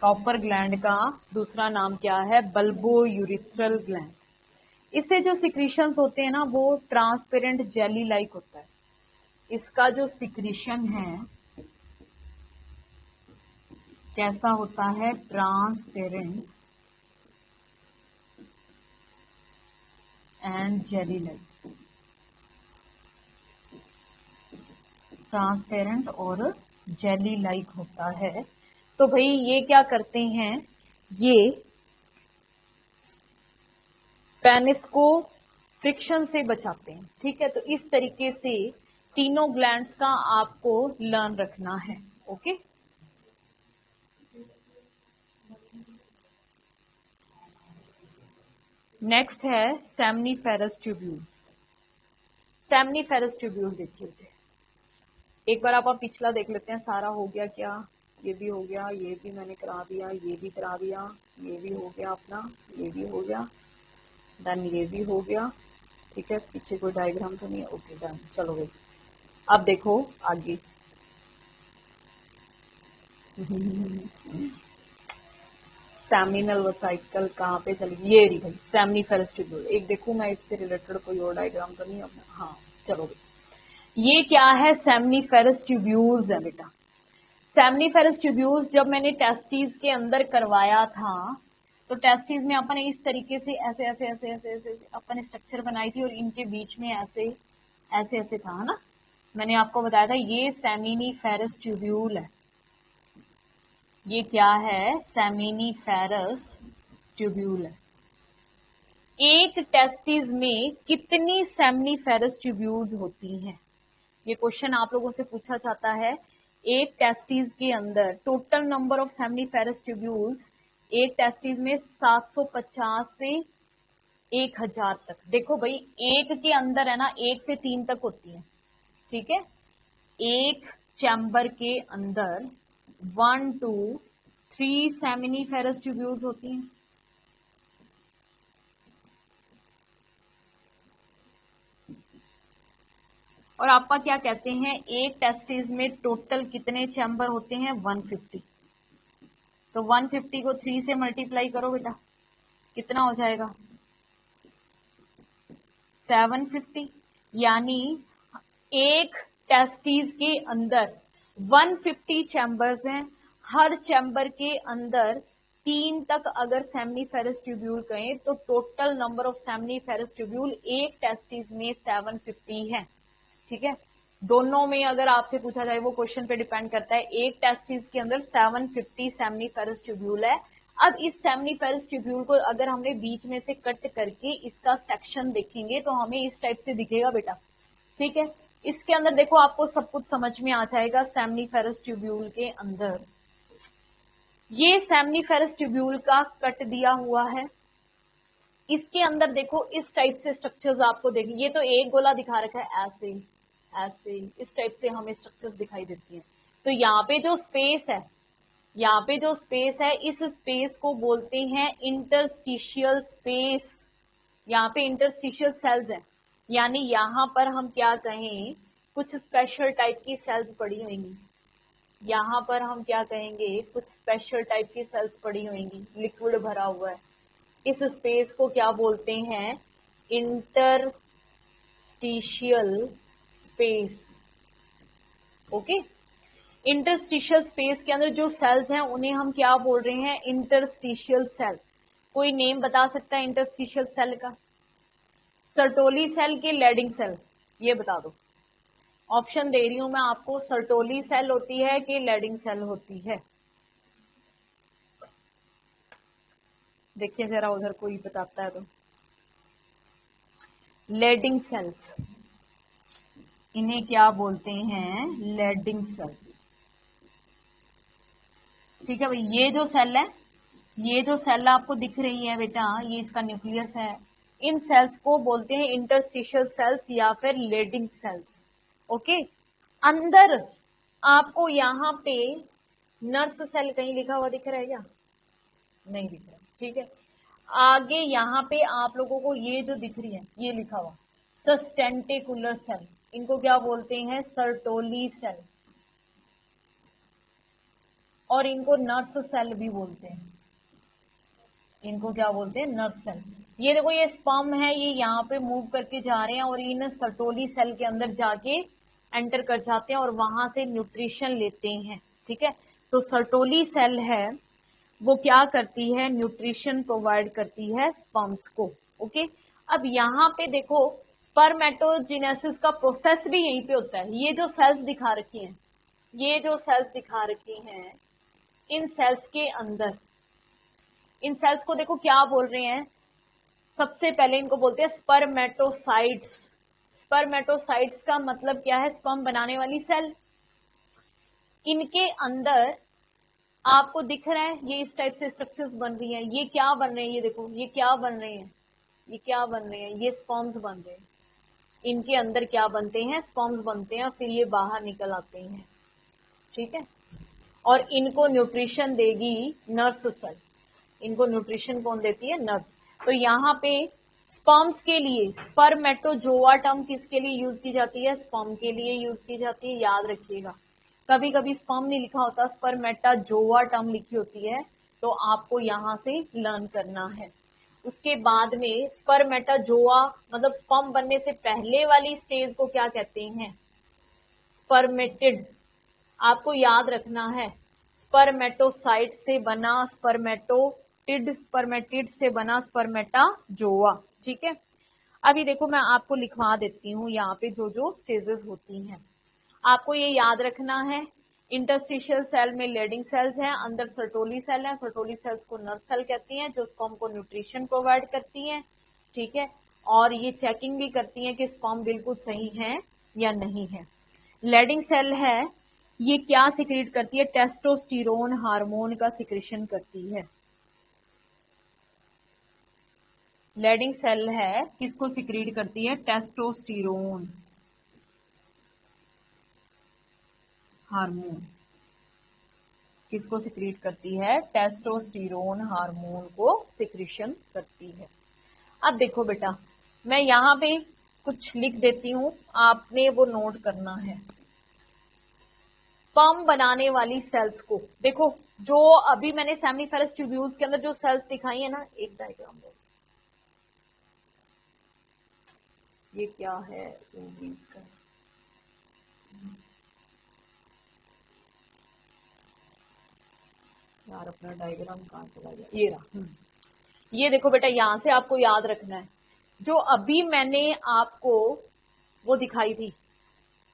Cowper gland का दूसरा नाम क्या है, बल्बो यूरिथ्रल ग्लैंड। इससे जो सिक्रीशंस होते हैं ना वो ट्रांसपेरेंट जेली लाइक होता है। इसका जो सिक्रीशन है कैसा होता है, transparent and jelly like, transparent और जेली लाइक होता है। तो भाई ये क्या करते हैं, ये पेनिस को फ्रिक्शन से बचाते हैं, ठीक है। तो इस तरीके से तीनों ग्लैंड्स का आपको लर्न रखना है, ओके। नेक्स्ट है सेमनीफेरस ट्यूब्यूल। सेमनीफेरस ट्यूब्यूल देखिए, एक बार आप पिछला देख लेते हैं, सारा हो गया क्या, ये भी हो गया, ये भी मैंने करा दिया, ये भी करा दिया, ये भी हो गया अपना, ये भी हो गया, डन, ये भी हो गया, ठीक है। पीछे कोई डायग्राम तो नहीं है, ओके डन। चलो भाई अब देखो आगे। सेमिनल वसाइकल कहाँ पे चलेगी, ये रही भाई सेमनीफेरस ट्यूब्यूल। एक देखूं मैं इससे रिलेटेड कोई और डायग्राम तो नहीं अपना, हाँ चलो भाई ये क्या है, सेमनीफेरस ट्यूब्यूल्स है बेटा। सेमनीफेरस ट्यूब्यूल्स जब मैंने टेस्टिस के अंदर करवाया था तो टेस्टिस में अपन इस तरीके से ऐसे ऐसे ऐसे ऐसे ऐसे अपन स्ट्रक्चर बनाई थी और इनके बीच में ऐसे ऐसे ऐसे था, है ना। मैंने आपको बताया था ये सेमिनीफेरस ट्यूब्यूल है। ये क्या है, सेमिनीफेरस ट्यूब्यूल है। एक टेस्टिस में कितनी सेमनीफेरस ट्यूब्यूल्स होती हैं, ये क्वेश्चन आप लोगों से पूछा जाता है। एक टेस्टिस के अंदर total number of seminiferous tubules एक टेस्टिस में 750 से 1000 तक। देखो भाई एक के अंदर है ना 1 से 3 तक होती है, ठीक है। एक चैम्बर के अंदर 1 to 3 सेमिनीफेरस ट्यूब्यूल्स होती हैं। और आपका क्या कहते हैं, एक टेस्टिस में टोटल कितने चैम्बर होते हैं, 150। तो 150 को 3 से मल्टीप्लाई करो बेटा, कितना हो जाएगा 750। यानी एक टेस्टिस के अंदर 150 चैम्बर्स हैं, हर चैम्बर के अंदर 3 तक अगर सेमनीफेरस ट्यूब्यूल कहें तो total number of seminiferous tubule एक टेस्टिस में 750 है, ठीक है। दोनों में अगर आपसे पूछा जाए वो क्वेश्चन पे डिपेंड करता है। एक टेस्टिस के अंदर 750 सेमनीफेरस ट्यूब्यूल है। अब इस सेमनीफेरस ट्यूब्यूल को अगर हमने बीच में से कट करके इसका सेक्शन देखेंगे तो हमें इस टाइप से दिखेगा बेटा, ठीक है। इसके अंदर देखो आपको सब कुछ समझ में आ जाएगा। सेमनीफेरस ट्यूब्यूल के अंदर ये सेमनीफेरस ट्यूब्यूल का कट दिया हुआ है। इसके अंदर देखो इस टाइप से स्ट्रक्चर्स आपको देखें, ये तो एक गोला दिखा रखा है, ऐसे ऐसे इस टाइप से हमें स्ट्रक्चर्स दिखाई देती हैं। तो यहाँ पे जो स्पेस है, यहाँ पे जो स्पेस है इस स्पेस को बोलते हैं इंटरस्टिशियल स्पेस। यहाँ पे इंटरस्टिशियल सेल्स हैं, यानी यहाँ पर हम क्या कहें, कुछ स्पेशल टाइप की सेल्स पड़ी होंगी। यहाँ पर हम क्या कहेंगे, कुछ स्पेशल टाइप की सेल्स पड़ी होंगी, लिक्विड भरा हुआ है। इस स्पेस को क्या बोलते हैं, interstitial space. Okay, interstitial space के अंदर जो सेल्स हैं उन्हें हम क्या बोल रहे हैं, इंटरस्टिशियल सेल। कोई नेम बता सकता है इंटरस्टिशियल सेल का, सर्टोली सेल की लेडिंग सेल, ये बता दो। ऑप्शन दे रही हूं मैं आपको, सर्टोली सेल होती है कि लेडिंग सेल होती है। देखिए जरा उधर कोई बताता है तो। लेडिंग सेल्स, इन्हें क्या बोलते हैं, लेडिंग सेल्स, ठीक है भाई। ये जो सेल है, ये जो सेल आपको दिख रही है बेटा, ये इसका न्यूक्लियस है। इन सेल्स को बोलते हैं इंटरस्टिशियल सेल्स या फिर लेडिंग सेल्स। ओके, अंदर आपको यहाँ पे नर्स सेल कहीं लिखा हुआ दिख रहा है क्या, नहीं दिख रहा, ठीक है। आगे यहाँ पे आप लोगों को ये जो दिख रही है ये लिखा हुआ सस्टेंटिकुलर सेल, इनको क्या बोलते हैं, सर्टोली सेल, और इनको नर्स सेल भी बोलते हैं। इनको क्या बोलते हैं, नर्स सेल। ये देखो ये स्पर्म है, ये यहाँ पे मूव करके जा रहे हैं और इन सर्टोली सेल के अंदर जाके एंटर कर जाते हैं और वहां से न्यूट्रिशन लेते हैं, ठीक है। तो सर्टोली सेल है वो क्या करती है, न्यूट्रिशन प्रोवाइड करती है स्पर्म्स को। ओके, अब यहाँ पे देखो स्पर्मेटोजेनेसिस का प्रोसेस भी यहीं पे होता है। ये जो सेल्स दिखा रखी हैं, ये जो सेल्स दिखा रखी हैं, इन सेल्स के अंदर, इन सेल्स को देखो क्या बोल रहे हैं, सबसे पहले इनको बोलते हैं स्पर्मेटोसाइट्स। स्पर्मेटोसाइट्स का मतलब क्या है, स्पर्म बनाने वाली सेल। इनके अंदर आपको दिख रहा है ये इस टाइप से स्ट्रक्चर्स बन रही हैं। ये क्या बन रहे हैं, ये देखो ये क्या बन रहे हैं, ये क्या बन रहे हैं, ये स्पर्म्स बन रहे हैं। इनके अंदर क्या बनते हैं, स्पर्म्स बनते हैं और फिर ये बाहर निकल आते हैं, ठीक है। और इनको न्यूट्रिशन देगी नर्स सेल। इनको न्यूट्रिशन कौन देती है, नर्स। तो यहाँ पे स्पर्म्स के लिए स्पर्मेटोजोआ टर्म किसके लिए यूज की जाती है, स्पर्म के लिए यूज की जाती है, याद रखिएगा। कभी कभी स्पर्म नहीं लिखा होता, स्पर्मेटाजोआ टर्म लिखी होती है, तो आपको यहां से लर्न करना है। उसके बाद में स्पर्मेटाजोआ मतलब स्पर्म बनने से पहले वाली स्टेज को क्या कहते हैं? स्पर्मेटिड। आपको याद रखना है, स्पर्मेटोसाइट से बना स्पर्मेटोटिड, स्पर्मेटिड से बना स्पर्मेटाजोआ। ठीक है, अभी देखो मैं आपको लिखवा देती हूँ यहाँ पे जो जो स्टेजेस होती हैं। आपको ये याद रखना है, इंटरस्टिशियल सेल में लेडिंग सेल्स हैं, अंदर सर्टोली सेल है, सर्टोली सेल्स को नर्व सेल कहती हैं जो स्पर्म को न्यूट्रिशन प्रोवाइड करती हैं। ठीक है, और ये चेकिंग भी करती हैं कि स्पर्म बिल्कुल सही है या नहीं है। लेडिंग सेल है, ये क्या सिक्रीट करती है? टेस्टोस्टेरोन हार्मोन का सिक्रेशन करती है। लेडिंग सेल है, किसको सिक्रीट करती है? Testosterone hormone. किसको सिक्रीट करती है? टेस्टोस्टेरोन हार्मोन को सिक्रीशन करती है। अब देखो बेटा, मैं यहाँ पे कुछ लिख देती हूँ, आपने वो नोट करना है। स्पर्म बनाने वाली सेल्स को देखो, जो अभी मैंने सेमिनिफेरस ट्यूब्यूल्स के अंदर जो सेल्स दिखाई है ना, एक डायग्राम दो, ये क्या है ओवरीज का, यार अपना डायग्राम कहाँ चला गया, ये रहा। ये देखो बेटा, यहां से आपको याद रखना है, जो अभी मैंने आपको वो दिखाई थी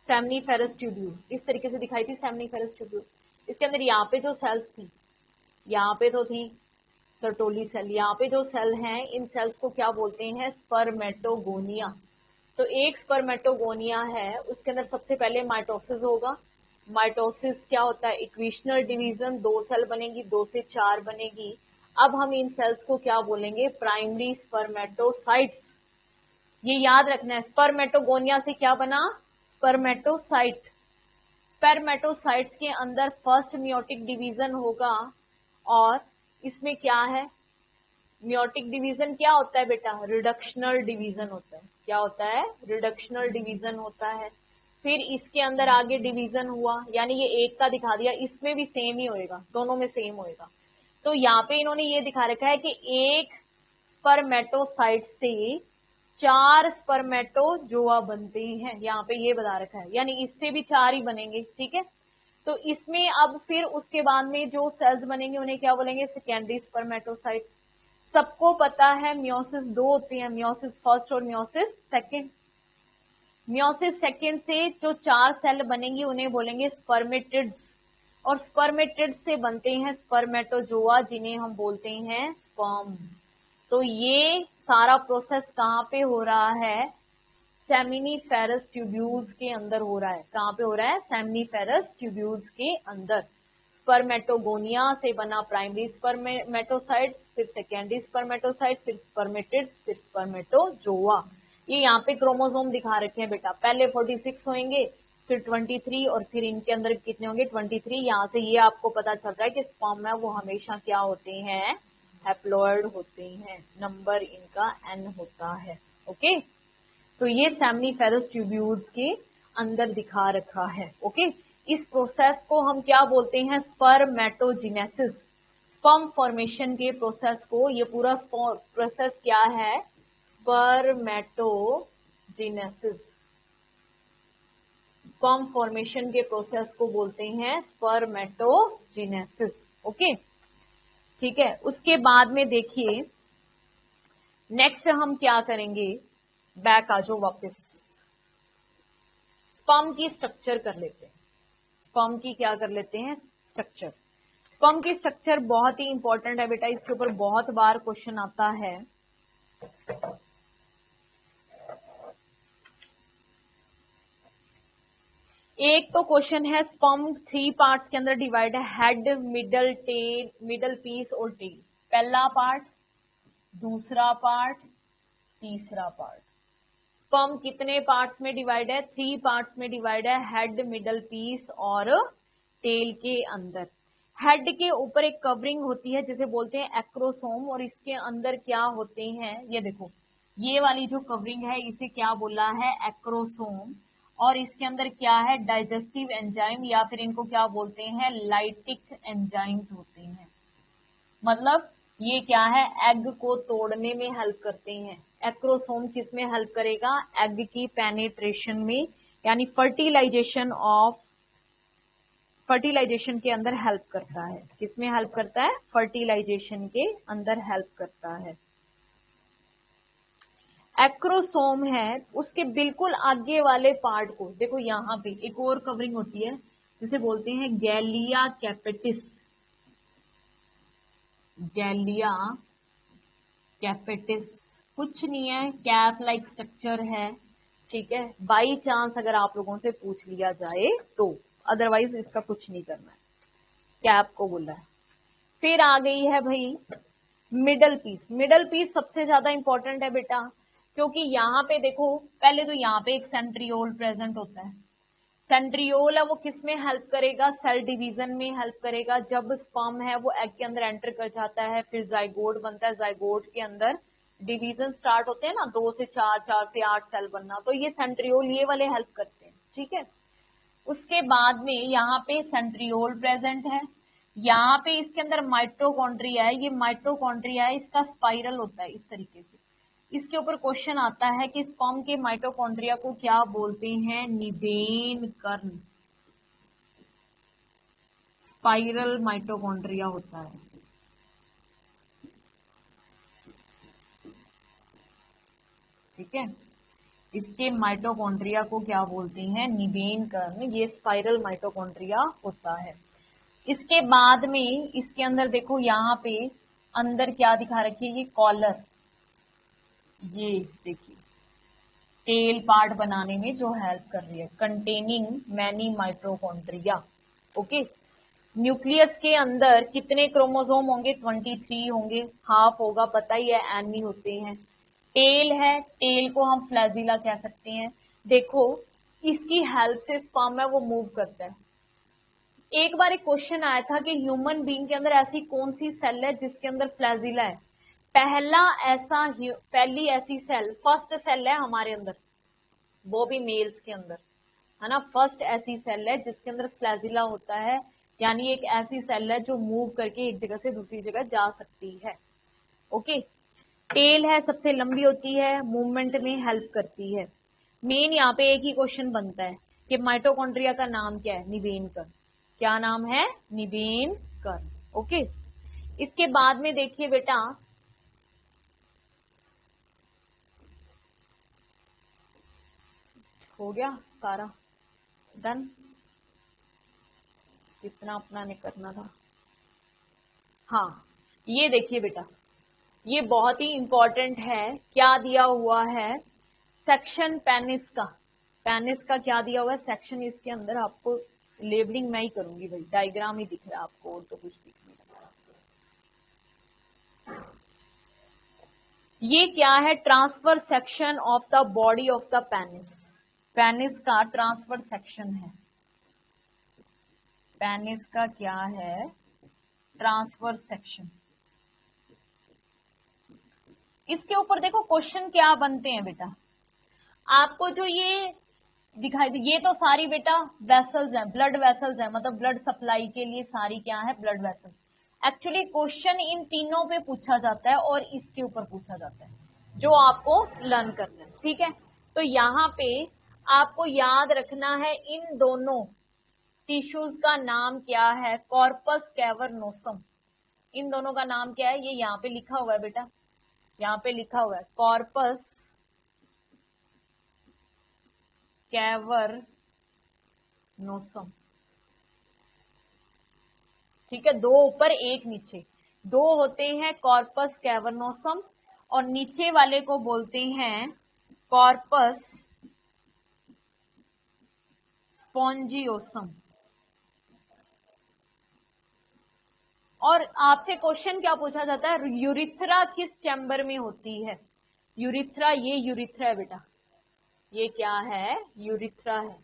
सेमिनिफेरस ट्यूब्यूल, इस तरीके से दिखाई थी सेमिनिफेरस ट्यूब्यूल। इसके अंदर यहाँ पे जो सेल्स थी, यहाँ पे तो थी सर्टोली सेल, यहाँ पे जो सेल हैं इन सेल्स को क्या बोलते हैं? स्पर्मेटोगोनिया। तो एक स्पर्मेटोगोनिया है, उसके अंदर सबसे पहले माइटोसिस होगा। माइटोसिस क्या होता है? इक्वेशनल डिवीजन, 2 सेल बनेगी, 2 से 4 बनेगी। अब हम इन सेल्स को क्या बोलेंगे? Primary spermatocytes. ये याद रखना है, स्पर्मेटोगोनिया से क्या बना? स्पर्मेटोसाइट। स्पर्मेटोसाइट्स के अंदर फर्स्ट मियोटिक डिवीजन होगा, और इसमें क्या है? मियोटिक डिवीजन क्या होता है बेटा? रिडक्शनल डिवीजन होता है। क्या होता है? रिडक्शनल डिवीजन होता है। फिर इसके अंदर आगे डिवीजन हुआ, यानी ये एक का दिखा दिया, इसमें भी सेम ही होएगा, दोनों में सेम होएगा। तो यहाँ पे इन्होंने ये दिखा रखा है कि एक स्पर्मेटोसाइट से 4 स्पर्मेटोजोआ बनते हैं, यहाँ पे ये बता रखा है, यानी इससे भी 4 ही बनेंगे। ठीक है, तो इसमें अब फिर उसके बाद में जो सेल्स बनेंगे उन्हें क्या बोलेंगे? Secondary spermatocytes. सबको पता है मियोसिस 2 होती है, मियोसिस फर्स्ट और मियोसिस सेकेंड। मियोसिस सेकेंड से जो 4 सेल बनेंगी उन्हें बोलेंगे स्पर्मेटिड्स, और स्पर्मेटिड्स से बनते हैं स्पर्मेटोजोआ जिन्हें हम बोलते हैं स्पर्म। तो ये सारा प्रोसेस कहाँ पे हो रहा है? सेमिनिफेरस ट्यूब्यूल्स के अंदर हो रहा है। कहाँ पे हो रहा है? सेमिनिफेरस ट्यूब्यूल्स के अंदर। स्पर्मेटोगोनिया से बना प्राइमरी स्पर्मेटोसाइट्स, फिर सेकेंडरी स्पर्मेटोसाइट, फिर स्पर्मेटिड्स, फिर स्पर्मेटोजोआ। ये यहाँ पे क्रोमोसोम दिखा रखे हैं बेटा, पहले 46 होंगे, फिर 23, और फिर इनके अंदर कितने होंगे? 23। यहाँ से ये आपको पता चल रहा है कि स्पर्म में वो हमेशा क्या होते हैं? हैप्लॉइड होते हैं, नंबर इनका n होता है। ओके, तो ये सेमिनिफेरस ट्यूब्यूल्स के अंदर दिखा रखा है। ओके, इस प्रोसेस को हम क्या बोलते हैं? स्पर्मेटोजेनेसिस। स्पर्म फॉर्मेशन के प्रोसेस को, ये पूरा प्रोसेस क्या है? स्पर्मेटोजेनेसिस। स्पर्म फॉर्मेशन के प्रोसेस को बोलते हैं स्पर्मेटोजेनेसिस। ओके, ठीक है। उसके बाद में देखिए नेक्स्ट हम क्या करेंगे, बैक आ जाओ वापस, स्पर्म की स्ट्रक्चर कर लेते हैं। स्पर्म की क्या कर लेते हैं? स्ट्रक्चर। स्पर्म की स्ट्रक्चर बहुत ही इंपॉर्टेंट है बेटा, इसके ऊपर बहुत बार क्वेश्चन आता है। एक तो क्वेश्चन है, स्पर्म 3 पार्ट्स के अंदर डिवाइड है, head, middle, tail, middle piece और टेल। पहला पार्ट, दूसरा पार्ट, तीसरा पार्ट। स्पर्म कितने पार्ट्स में डिवाइड है? 3 पार्ट्स में डिवाइड है, हेड, मिडल पीस और टेल के अंदर। हेड के ऊपर एक कवरिंग होती है जिसे बोलते हैं एक्रोसोम, और इसके अंदर क्या होते हैं? ये देखो, ये वाली जो कवरिंग है इसे क्या बोला है? एक्रोसोम। और इसके अंदर क्या है? डाइजेस्टिव एंजाइम, या फिर इनको क्या बोलते हैं? लाइटिक एंजाइम्स होते हैं। मतलब ये क्या है, एग को तोड़ने में हेल्प करते हैं। एक्रोसोम किस में हेल्प करेगा, एग की पेनेट्रेशन में, यानी फर्टिलाइजेशन के अंदर हेल्प करता है। किसमें हेल्प करता है, फर्टिलाइजेशन के अंदर हेल्प करता है। एक्रोसोम है, उसके बिल्कुल आगे वाले पार्ट को देखो, यहां पे एक और कवरिंग होती है जिसे बोलते हैं गैलिया कैपेटिस। गैलिया कैपेटिस कुछ नहीं है, कैप लाइक स्ट्रक्चर है, ठीक है। बाई चांस अगर आप लोगों से पूछ लिया जाए तो, अदरवाइज इसका कुछ नहीं करना है, कैप को बोला है। फिर आ गई है भाई मिडल पीस। मिडल पीस सबसे ज्यादा इंपॉर्टेंट है बेटा, क्योंकि यहाँ पे देखो, पहले तो यहाँ पे एक सेंट्रियोल प्रेजेंट होता है। सेंट्रियोल है वो किस में हेल्प करेगा, सेल डिवीजन में हेल्प करेगा। जब स्पर्म है वो एग के अंदर एंटर कर जाता है, फिर जाइगोट बनता है, जाइगोट के अंदर डिवीजन स्टार्ट होते हैं ना, 2 से 4, 4 से 8 सेल बनना, तो ये सेंट्रियोल ये वाले हेल्प करते हैं, ठीक है। उसके बाद में यहाँ पे सेंट्रियोल प्रेजेंट है, यहाँ पे इसके अंदर माइटोकॉन्ड्रिया है। ये माइटोकॉन्ड्रिया है, इसका स्पाइरल होता है इस तरीके से। इसके ऊपर क्वेश्चन आता है कि स्पर्म के माइटोकॉन्ड्रिया को क्या बोलते हैं, निवेन कर्ण। स्पाइरल माइटोकॉन्ड्रिया होता है, ठीक है। इसके माइटोकॉन्ड्रिया को क्या बोलते हैं, निवेन कर्ण। ये स्पाइरल माइटोकॉन्ड्रिया होता है। इसके बाद में इसके अंदर देखो, यहाँ पे अंदर क्या दिखा रखी है, ये कॉलर, ये देखिए टेल पार्ट बनाने में जो हेल्प कर रही है, containing many mitochondria, okay. Nucleus के अंदर कितने क्रोमोसोम होंगे, 23 होंगे, हाफ होगा पता ही है, एन ही होते हैं। टेल है, टेल को हम फ्लैजिला कह सकते हैं। देखो इसकी हेल्प से स्पर्म है वो मूव करता है। एक बार एक क्वेश्चन आया था कि ह्यूमन बीइंग के अंदर ऐसी कौन सी सेल है जिसके अंदर फ्लैजिला है। पहली ऐसी सेल, फर्स्ट सेल है हमारे अंदर, वो भी मेल्स के अंदर, है ना। फर्स्ट ऐसी सेल है जिसके अंदर फ्लैजिला होता है, यानी एक ऐसी सेल है जो मूव करके एक जगह से दूसरी जगह जा सकती है, ओके। टेल है, सबसे लंबी होती है, मूवमेंट में हेल्प करती है। मेन यहाँ पे एक ही क्वेश्चन बनता है कि माइटोकॉन्ड्रिया का नाम क्या है, निवेन कर्ण। क्या नाम है, निवेन कर्ण, ओके। इसके बाद में देखिए बेटा, हो गया सारा डन, जितना अपना ने करना था। हाँ, ये देखिए बेटा, ये बहुत ही इंपॉर्टेंट है। क्या दिया हुआ है, सेक्शन पेनिस का। पेनिस का क्या दिया हुआ है, सेक्शन। इसके अंदर आपको लेबलिंग मैं ही करूंगी भाई, डायग्राम ही दिख रहा है आपको, और तो कुछ दिख नहीं रहा। ये क्या है, transfer section of the body of the penis. Penis का ट्रांसफर सेक्शन है। पेनिस का क्या है, ट्रांसफर सेक्शन। इसके ऊपर देखो क्वेश्चन क्या बनते हैं बेटा, आपको जो ये दिखाई दे, ये तो सारी बेटा वेसल्स हैं, ब्लड वेसल्स हैं, मतलब ब्लड सप्लाई के लिए सारी क्या है, blood vessels. Actually question in तीनों पे पूछा जाता है और इसके ऊपर पूछा जाता है, जो आपको लर्न करना है, ठीक है। तो यहाँ पे आपको याद रखना है, इन दोनों टिश्यूज का नाम क्या है, कॉर्पस कैवर्नोसम। इन दोनों का नाम क्या है, ये यहाँ पे लिखा हुआ है बेटा, यहाँ पे लिखा हुआ है कॉर्पस कैवर्नोसम, ठीक है। दो ऊपर एक नीचे, दो होते हैं कॉर्पस कैवर्नोसम, और नीचे वाले को बोलते हैं कॉर्पस स्पॉन्जियोसम। और आपसे क्वेश्चन क्या पूछा जाता है, यूरिथ्रा किस चैम्बर में होती है। यूरिथ्रा, ये यूरिथ्रा है बेटा, ये क्या है, यूरिथ्रा है।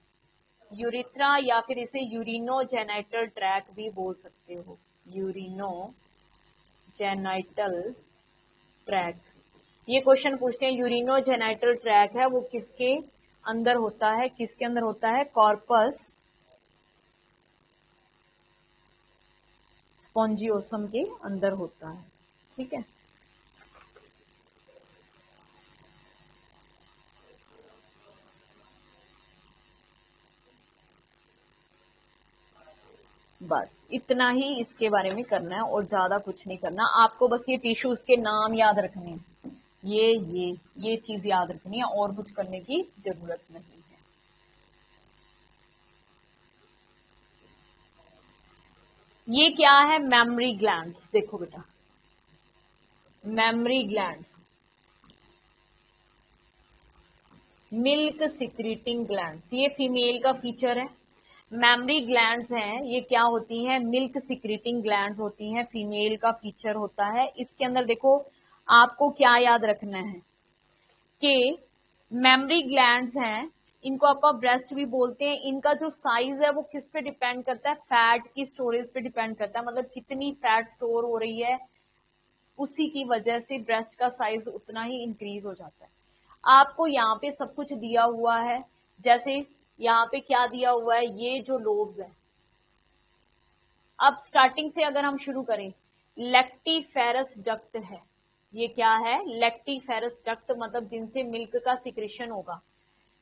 यूरिथ्रा या फिर इसे यूरिनोजेनाइटल ट्रैक भी बोल सकते हो, यूरिनोजेनाइटल ट्रैक। ये क्वेश्चन पूछते हैं, यूरिनोजेनाइटल ट्रैक है वो किसके अंदर होता है, किसके अंदर होता है, कॉर्पस स्पॉन्जियोसम के अंदर होता है। ठीक है, बस इतना ही इसके बारे में करना है और ज्यादा कुछ नहीं करना आपको। बस ये टिश्यूज के नाम याद रखने हैं, ये चीज याद रखनी है और कुछ करने की जरूरत नहीं है। ये क्या है? Mammary glands. देखो बेटा, memory gland, milk secreting glands, ये फीमेल का फीचर है। मेमोरी ग्लैंड्स हैं, ये क्या होती हैं? मिल्क सिक्रीटिंग ग्लैंड्स होती हैं, फीमेल का फीचर होता है। इसके अंदर देखो आपको क्या याद रखना है कि मेमोरी ग्लैंड्स हैं, इनको आप ब्रेस्ट भी बोलते हैं। इनका जो साइज है वो किस पे डिपेंड करता है? फैट की स्टोरेज पे डिपेंड करता है। मतलब कितनी फैट स्टोर हो रही है, उसी की वजह से ब्रेस्ट का साइज उतना ही इंक्रीज हो जाता है। आपको यहाँ पे सब कुछ दिया हुआ है, जैसे यहाँ पे क्या दिया हुआ है? ये जो लोब्स है, अब स्टार्टिंग से अगर हम शुरू करें, लेक्टिफेरस डक्ट है। ये क्या है? लेक्टिफेरस डक्ट, मतलब जिनसे मिल्क का सिक्रेशन होगा।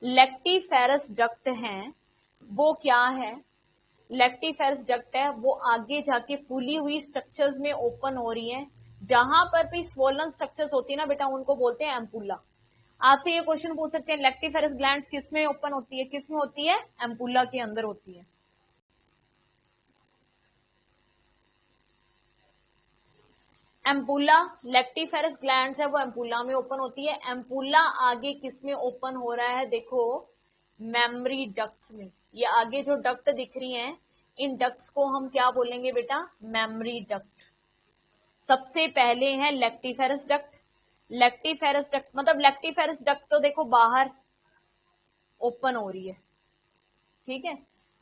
लेक्टिफेरस डक्ट हैं, वो क्या है? लेक्टिफेरस डक्ट है, वो आगे जाके फूली हुई स्ट्रक्चर्स में ओपन हो रही है। जहां पर भी स्वोलन स्ट्रक्चर्स होती है ना बेटा, उनको बोलते हैं एम्पुला। आपसे ये क्वेश्चन पूछ सकते हैं, लेक्टिफेरस ग्लैंड्स किस में ओपन होती है? किस में होती है? एम्पुला के अंदर होती है। एम्पुला, लेक्टिफेरस ग्लैंड्स है वो एम्पुला में ओपन होती है। एम्पुला आगे किस में ओपन हो रहा है? देखो, मेमोरी डक्ट्स में। ये आगे जो डक्ट दिख रही हैं, इन डक्ट्स को हम क्या बोलेंगे बेटा? Memory duct. सबसे पहले है लेक्टिफेरस डक्ट। लेक्टिफेरस डक्ट मतलब लेक्टिफेरस डक्ट तो देखो बाहर ओपन हो रही है, ठीक है।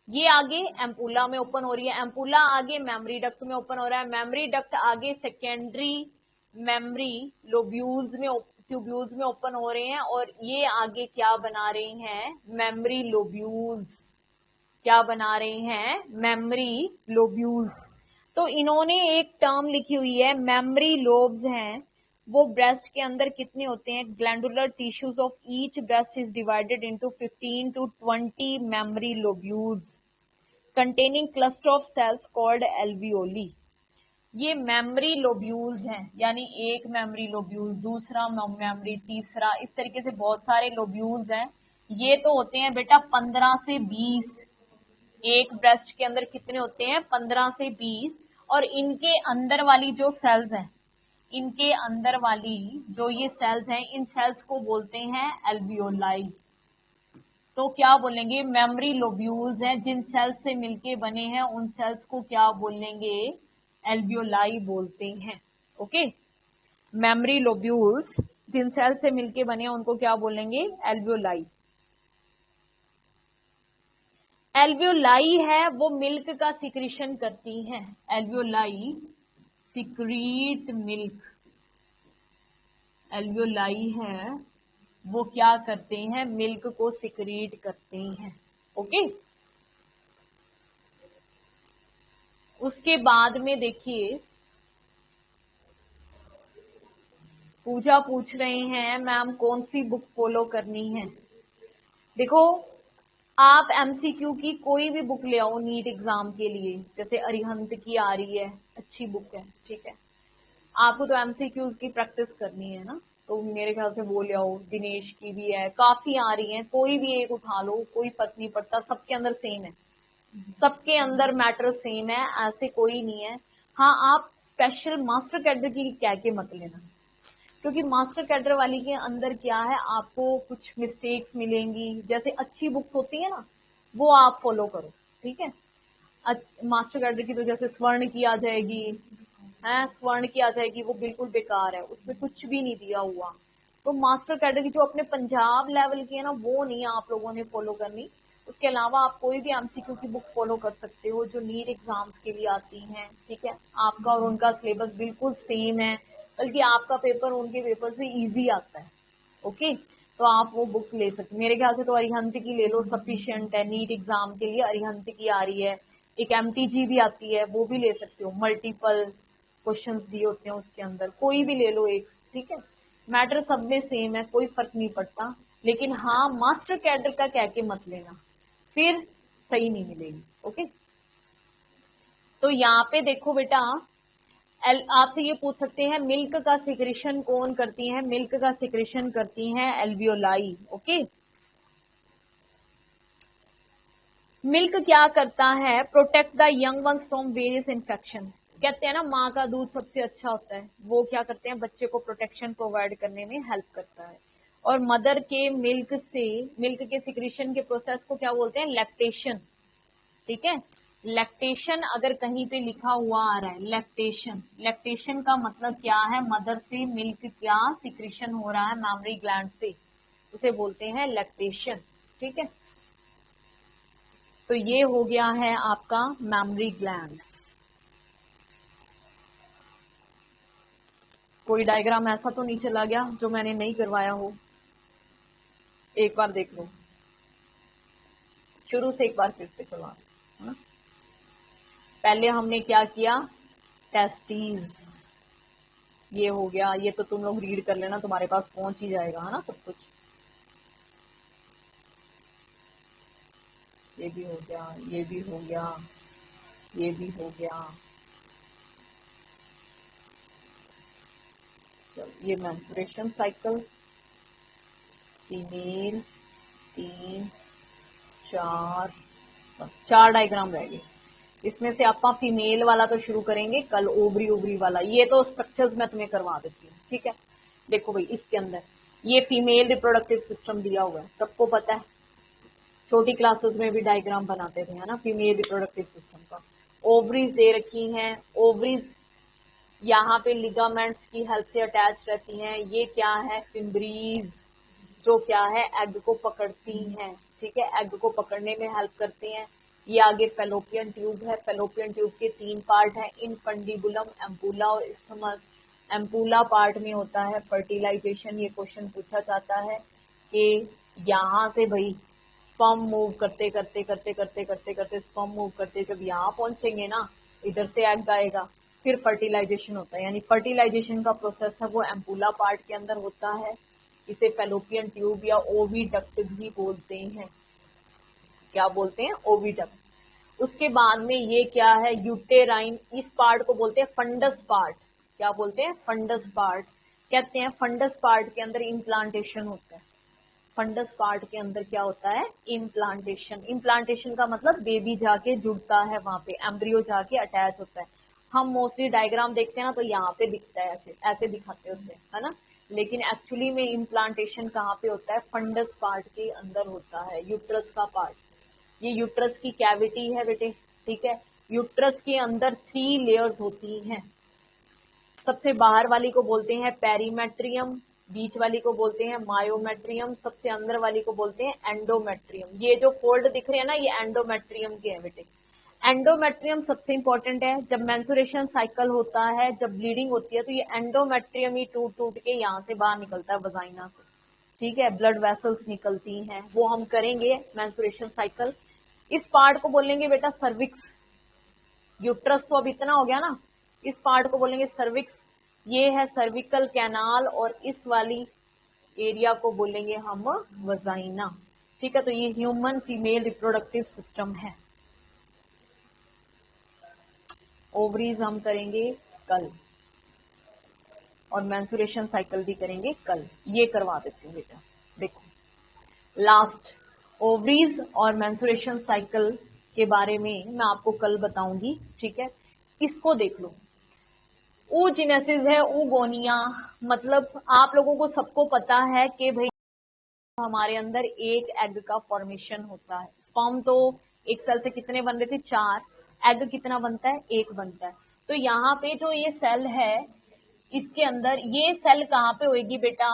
ये आगे एम्पुला में ओपन हो रही है, एम्पुला आगे मेमोरी डक्ट में ओपन हो रहा है, मेमोरी डक्ट आगे सेकेंडरी मेमोरी ट्यूब्यूल्स में ओपन हो रहे हैं, और ये आगे क्या बना रही हैं? Memory lobules. क्या बना रहे हैं? Memory lobules. तो इन्होंने एक टर्म लिखी हुई है, मेमोरी लोब्स हैं वो ब्रेस्ट के अंदर कितने होते हैं? Glandular tissues of each breast is divided into 15 to 20 memory lobules containing cluster of cells called alveoli. ये मेमोरी लोब्यूल्स हैं, यानी एक मेमोरी लोब्यूल, दूसरा मेमोरी, तीसरा, इस तरीके से बहुत सारे लोब्यूल्स हैं। ये तो होते हैं बेटा 15 से 20। एक ब्रेस्ट के अंदर कितने होते हैं? 15 से 20। और इनके अंदर वाली जो सेल्स हैं, इनके अंदर वाली जो ये सेल्स हैं, इन सेल्स को बोलते हैं एल्वियोलाई। तो क्या बोलेंगे? मेमोरी लोब्यूल्स हैं, जिन सेल्स से मिलके बने हैं उन सेल्स को क्या बोलेंगे? एल्वियोलाई बोलते हैं। ओके, मेमोरी लोब्यूल्स जिन सेल से मिलके बने हैं उनको क्या बोलेंगे? एल्वियोलाई। एल्वियोलाई है वो मिल्क का सिक्रीशन करती हैं। Alveoli secrete milk. एल्वियोलाई है वो क्या करते हैं? मिल्क को सिक्रीट करते हैं। ओके, उसके बाद में देखिए, पूजा पूछ रहे हैं मैम कौन सी बुक फॉलो करनी है। देखो, आप एमसीक्यू की कोई भी बुक ले आओ नीट एग्जाम के लिए, जैसे अरिहंत की आ रही है, अच्छी बुक है, ठीक है। आपको तो एमसीक्यूज की प्रैक्टिस करनी है ना, तो मेरे ख्याल से वो ले आओ। दिनेश की भी है, काफी आ रही है, कोई भी एक उठा लो, कोई फर्क नहीं पड़ता, सबके अंदर सेम है, सबके अंदर मैटर सेम है, ऐसे कोई नहीं है। हाँ, आप स्पेशल मास्टर कैडर की कह के मत लेना, क्योंकि मास्टर कैडर वाली के अंदर क्या है, आपको कुछ मिस्टेक्स मिलेंगी। जैसे अच्छी बुक्स होती है ना, वो आप फॉलो करो, ठीक है। मास्टर कैडर की तो जैसे स्वर्ण की आ जाएगी, है स्वर्ण की आ जाएगी, वो बिल्कुल बेकार है, उसमें कुछ भी नहीं दिया हुआ। तो मास्टर कैडर की जो अपने पंजाब लेवल की है ना, वो नहीं आप लोगों ने फॉलो करनी। उसके अलावा आप कोई भी एमसीक्यू की बुक फॉलो कर सकते हो जो नीट एग्जाम्स के लिए आती हैं, ठीक है। आपका और उनका सिलेबस बिल्कुल सेम है, बल्कि आपका पेपर उनके पेपर से इजी आता है। ओके, तो आप वो बुक ले सकते। मेरे ख्याल से तो अरिहंत की ले लो, सफिशियंट है नीट एग्जाम के लिए। अरिहंत की आ रही है, एक MTG भी आती है, वो भी ले सकते हो, मल्टीपल क्वेश्चंस दिए होते हैं उसके अंदर, कोई भी ले लो एक, ठीक है। मैटर सब में सेम है, कोई फर्क नहीं पड़ता, लेकिन हाँ मास्टर कैडर का कह के मत लेना, फिर सही नहीं मिलेगी। ओके, तो यहाँ पे देखो बेटा, आपसे ये पूछ सकते हैं मिल्क का सिक्रेशन कौन करती है, मिल्क का सिक्रेशन करती हैं एल्वियोलाई। ओके, मिल्क क्या करता है, protect the young ones from various infection. कहते हैं ना माँ का दूध सबसे अच्छा होता है, वो क्या करते हैं, बच्चे को प्रोटेक्शन प्रोवाइड करने में हेल्प करता है। और मदर के मिल्क से, मिल्क के सिक्रेशन के प्रोसेस को क्या बोलते हैं, लैक्टेशन। ठीक है, लैक्टेशन अगर कहीं पे लिखा हुआ आ रहा है लैक्टेशन, लैक्टेशन का मतलब क्या है, मदर से मिल्क क्या सिक्रेशन हो रहा है मैमरी ग्लैंड से, उसे बोलते हैं लैक्टेशन। ठीक है, तो ये हो गया है आपका मैमरी ग्लैंड्स। कोई डायग्राम ऐसा तो नहीं चला गया जो मैंने नहीं करवाया हो, एक बार देख लो, शुरू से एक बार फिर से करवा, है ना। पहले हमने क्या किया, टेस्टीज, ये हो गया, ये तो तुम लोग रीड कर लेना, तुम्हारे पास पहुंच ही जाएगा, है ना सब कुछ। ये भी हो गया, ये भी हो गया, ये भी हो गया, चलो ये मेंस्ट्रुएशन साइकिल, फीमेल, 3 4, बस 4 डायग्राम रह गए। इसमें से आप फीमेल वाला तो शुरू करेंगे कल, ओवरी ओवरी वाला, ये तो स्ट्रक्चर्स मैं तुम्हें करवा देती हूँ। ठीक है, देखो भाई इसके अंदर ये फीमेल रिप्रोडक्टिव सिस्टम दिया हुआ है, सबको पता है, छोटी क्लासेस में भी डायग्राम बनाते थे, है ना, फीमेल रिप्रोडक्टिव सिस्टम का। ओवरीज दे रखी हैं, ओवरीज यहाँ पे लिगामेंट्स की हेल्प से अटैच रहती हैं। ये क्या है, फिम्ब्रीज, जो क्या है एग को पकड़ती हैं। ठीक है, एग को पकड़ने में हेल्प करती हैं। ये आगे फेलोपियन ट्यूब है, फेलोपियन ट्यूब के 3 पार्ट हैं, इनफंडिबुलम, एम्पूला और इस्थमस। एम्पूला पार्ट में होता है फर्टिलाइजेशन। ये क्वेश्चन पूछा जाता है कि यहाँ से भाई स्पर्म मूव करते करते करते करते करते करते स्पर्म मूव करते जब यहाँ पहुंचेंगे ना, इधर से एग आएगा, फिर फर्टिलाइजेशन होता है, यानी फर्टिलाइजेशन का प्रोसेस है वो एम्पूला पार्ट के अंदर होता है। इसे फेलोपियन ट्यूब या ओविडक्ट भी बोलते हैं। क्या बोलते हैं, ओविडक्ट। उसके बाद में ये क्या है, यूटेराइन, इस पार्ट को बोलते हैं फंडस पार्ट। क्या बोलते हैं, फंडस पार्ट। कहते हैं फंडस पार्ट के अंदर इम्प्लांटेशन होता है। फंडस पार्ट के अंदर क्या होता है, इम्प्लांटेशन। इम्प्लांटेशन का मतलब बेबी जाके जुड़ता है, वहां पे एम्ब्रियो जाके अटैच होता है। हम मोस्टली डायग्राम देखते हैं ना तो यहाँ पे दिखता है, ऐसे ऐसे दिखाते होते हैं, है ना, लेकिन एक्चुअली में इम्प्लांटेशन कहाँ पे होता है, फंडस पार्ट के अंदर होता है, यूट्रस का पार्ट। ये यूट्रस की कैविटी है बेटे। ठीक है, यूट्रस के अंदर 3 लेयर्स होती हैं। सबसे बाहर वाली को बोलते हैं पेरीमेट्रियम, बीच वाली को बोलते हैं मायोमेट्रियम, सबसे अंदर वाली को बोलते हैं एंडोमेट्रियम। ये जो फोल्ड दिख रहे हैं ना, ये एंडोमेट्रियम के हैं बेटे। एंडोमेट्रियम सबसे इंपॉर्टेंट है, जब मेंस्ट्रुएशन साइकिल होता है, जब ब्लीडिंग होती है, तो ये एंडोमेट्रियम ही टूट टूट के यहाँ से बाहर निकलता है वजाइना से। ठीक है, ब्लड वेसल्स निकलती हैं, वो हम करेंगे मेंस्ट्रुएशन साइकिल। इस पार्ट को बोलेंगे बेटा सर्विक्स। यूट्रस तो अब इतना हो गया ना, इस पार्ट को बोलेंगे सर्विक्स। ये है सर्विकल कैनाल, और इस वाली एरिया को बोलेंगे हम वजाइना। ठीक है, तो ये ह्यूमन फीमेल रिप्रोडक्टिव सिस्टम है। ओवरीज हम करेंगे कल, और मेंस्ट्रुएशन साइकिल भी करेंगे कल, ये करवा देती हूँ बेटा। देखो लास्ट, ओवरीज और मेंस्ट्रुएशन साइकिल के बारे में मैं आपको कल बताऊंगी। ठीक है, इसको देख लो, oogenesis है, oogonia, मतलब आप लोगों को सबको पता है कि भाई हमारे अंदर एक एग का फॉर्मेशन होता है। स्पर्म तो एक सेल से कितने बन रहे थे, 4। एग कितना बनता है, 1 बनता है। तो यहाँ पे जो ये सेल है, इसके अंदर ये सेल कहाँ पे होगी बेटा,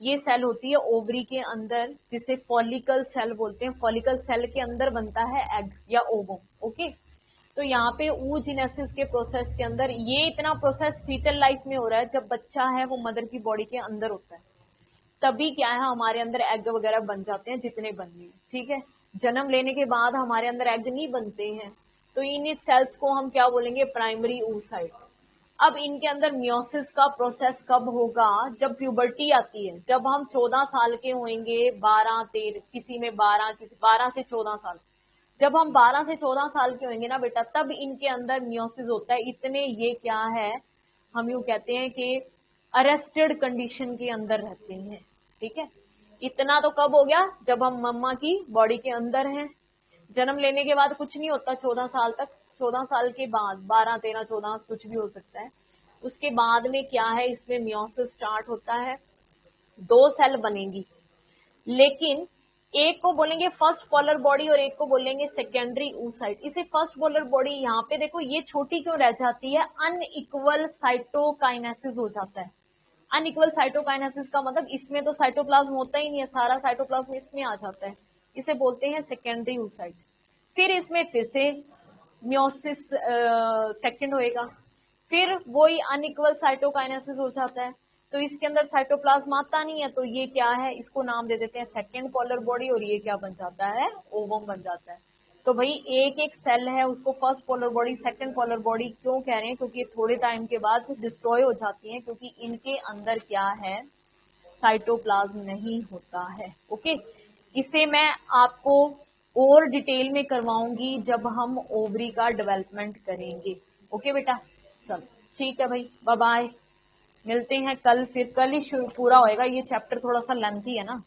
ये सेल होती है ओवरी के अंदर, जिसे फॉलिकल सेल बोलते हैं। फॉलिकल सेल के अंदर बनता है एग या ओवम। ओके, तो यहाँ पे oogenesis के प्रोसेस के अंदर, ये इतना प्रोसेस फीटल लाइफ में हो रहा है, जब बच्चा है वो मदर की बॉडी के अंदर होता है, तभी क्या है हमारे अंदर एग वगैरह बन जाते हैं जितने बनने हैं। ठीक है, जन्म लेने के बाद हमारे अंदर एग नहीं बनते हैं, तो इन सेल्स को हम क्या बोलेंगे, प्राइमरी oocyte। अब इनके अंदर मियोसिस का प्रोसेस कब होगा, जब प्यूबर्टी आती है, जब हम 14 साल के होंगे, 12-13, किसी में 12 से 14 साल, जब हम 12 से 14 साल के होंगे ना बेटा, तब इनके अंदर मियोसिस होता है। इतने ये क्या है, हम यूं कहते हैं कि अरेस्टेड कंडीशन के अंदर रहते हैं, ठीक है। इतना तो कब हो गया, जब हम मम्मा की बॉडी के अंदर हैं। जन्म लेने के बाद कुछ नहीं होता 14 साल तक, 14 साल के बाद 12, 13, 14 कुछ भी हो सकता है। उसके बाद में क्या है, इसमें मियोसिस स्टार्ट होता है, 2 सेल बनेंगी, लेकिन एक को बोलेंगे फर्स्ट पोलर बॉडी और एक को बोलेंगे सेकेंडरी oocyte। इसे फर्स्ट पोलर बॉडी, यहाँ पे देखो ये छोटी क्यों रह जाती है, अनइक्वल साइटोकाइनेसिस हो जाता है। अनइक्वल साइटोकाइनेसिस का मतलब इसमें तो साइटोप्लाज्म होता ही नहीं है, सारा साइटोप्लाज्म इसमें आ जाता है, इसे बोलते हैं सेकेंडरी oocyte। फिर इसमें फिर से मियोसिस सेकंड होएगा, फिर वही अनइक्वल साइटोकाइनेसिस हो जाता है, तो इसके अंदर साइटोप्लाज्म आता नहीं है, तो ये क्या है, इसको नाम दे देते हैं सेकंड पोलर बॉडी, और ये क्या बन जाता है, ओवम बन जाता है। तो भाई एक एक सेल है, उसको first polar body, second polar body क्यों कह रहे हैं, क्योंकि थोड़े टाइम के बाद डिस्ट्रॉय हो जाती हैं, क्योंकि इनके अंदर क्या है, साइटोप्लाज्म नहीं होता है। ओके, इसे मैं आपको और डिटेल में करवाऊंगी जब हम ओवरी का डेवलपमेंट करेंगे। ओके बेटा, चलो ठीक है भाई, बाय बाय, मिलते हैं कल, फिर कल ही पूरा होएगा, ये चैप्टर थोड़ा सा लेंथी है ना।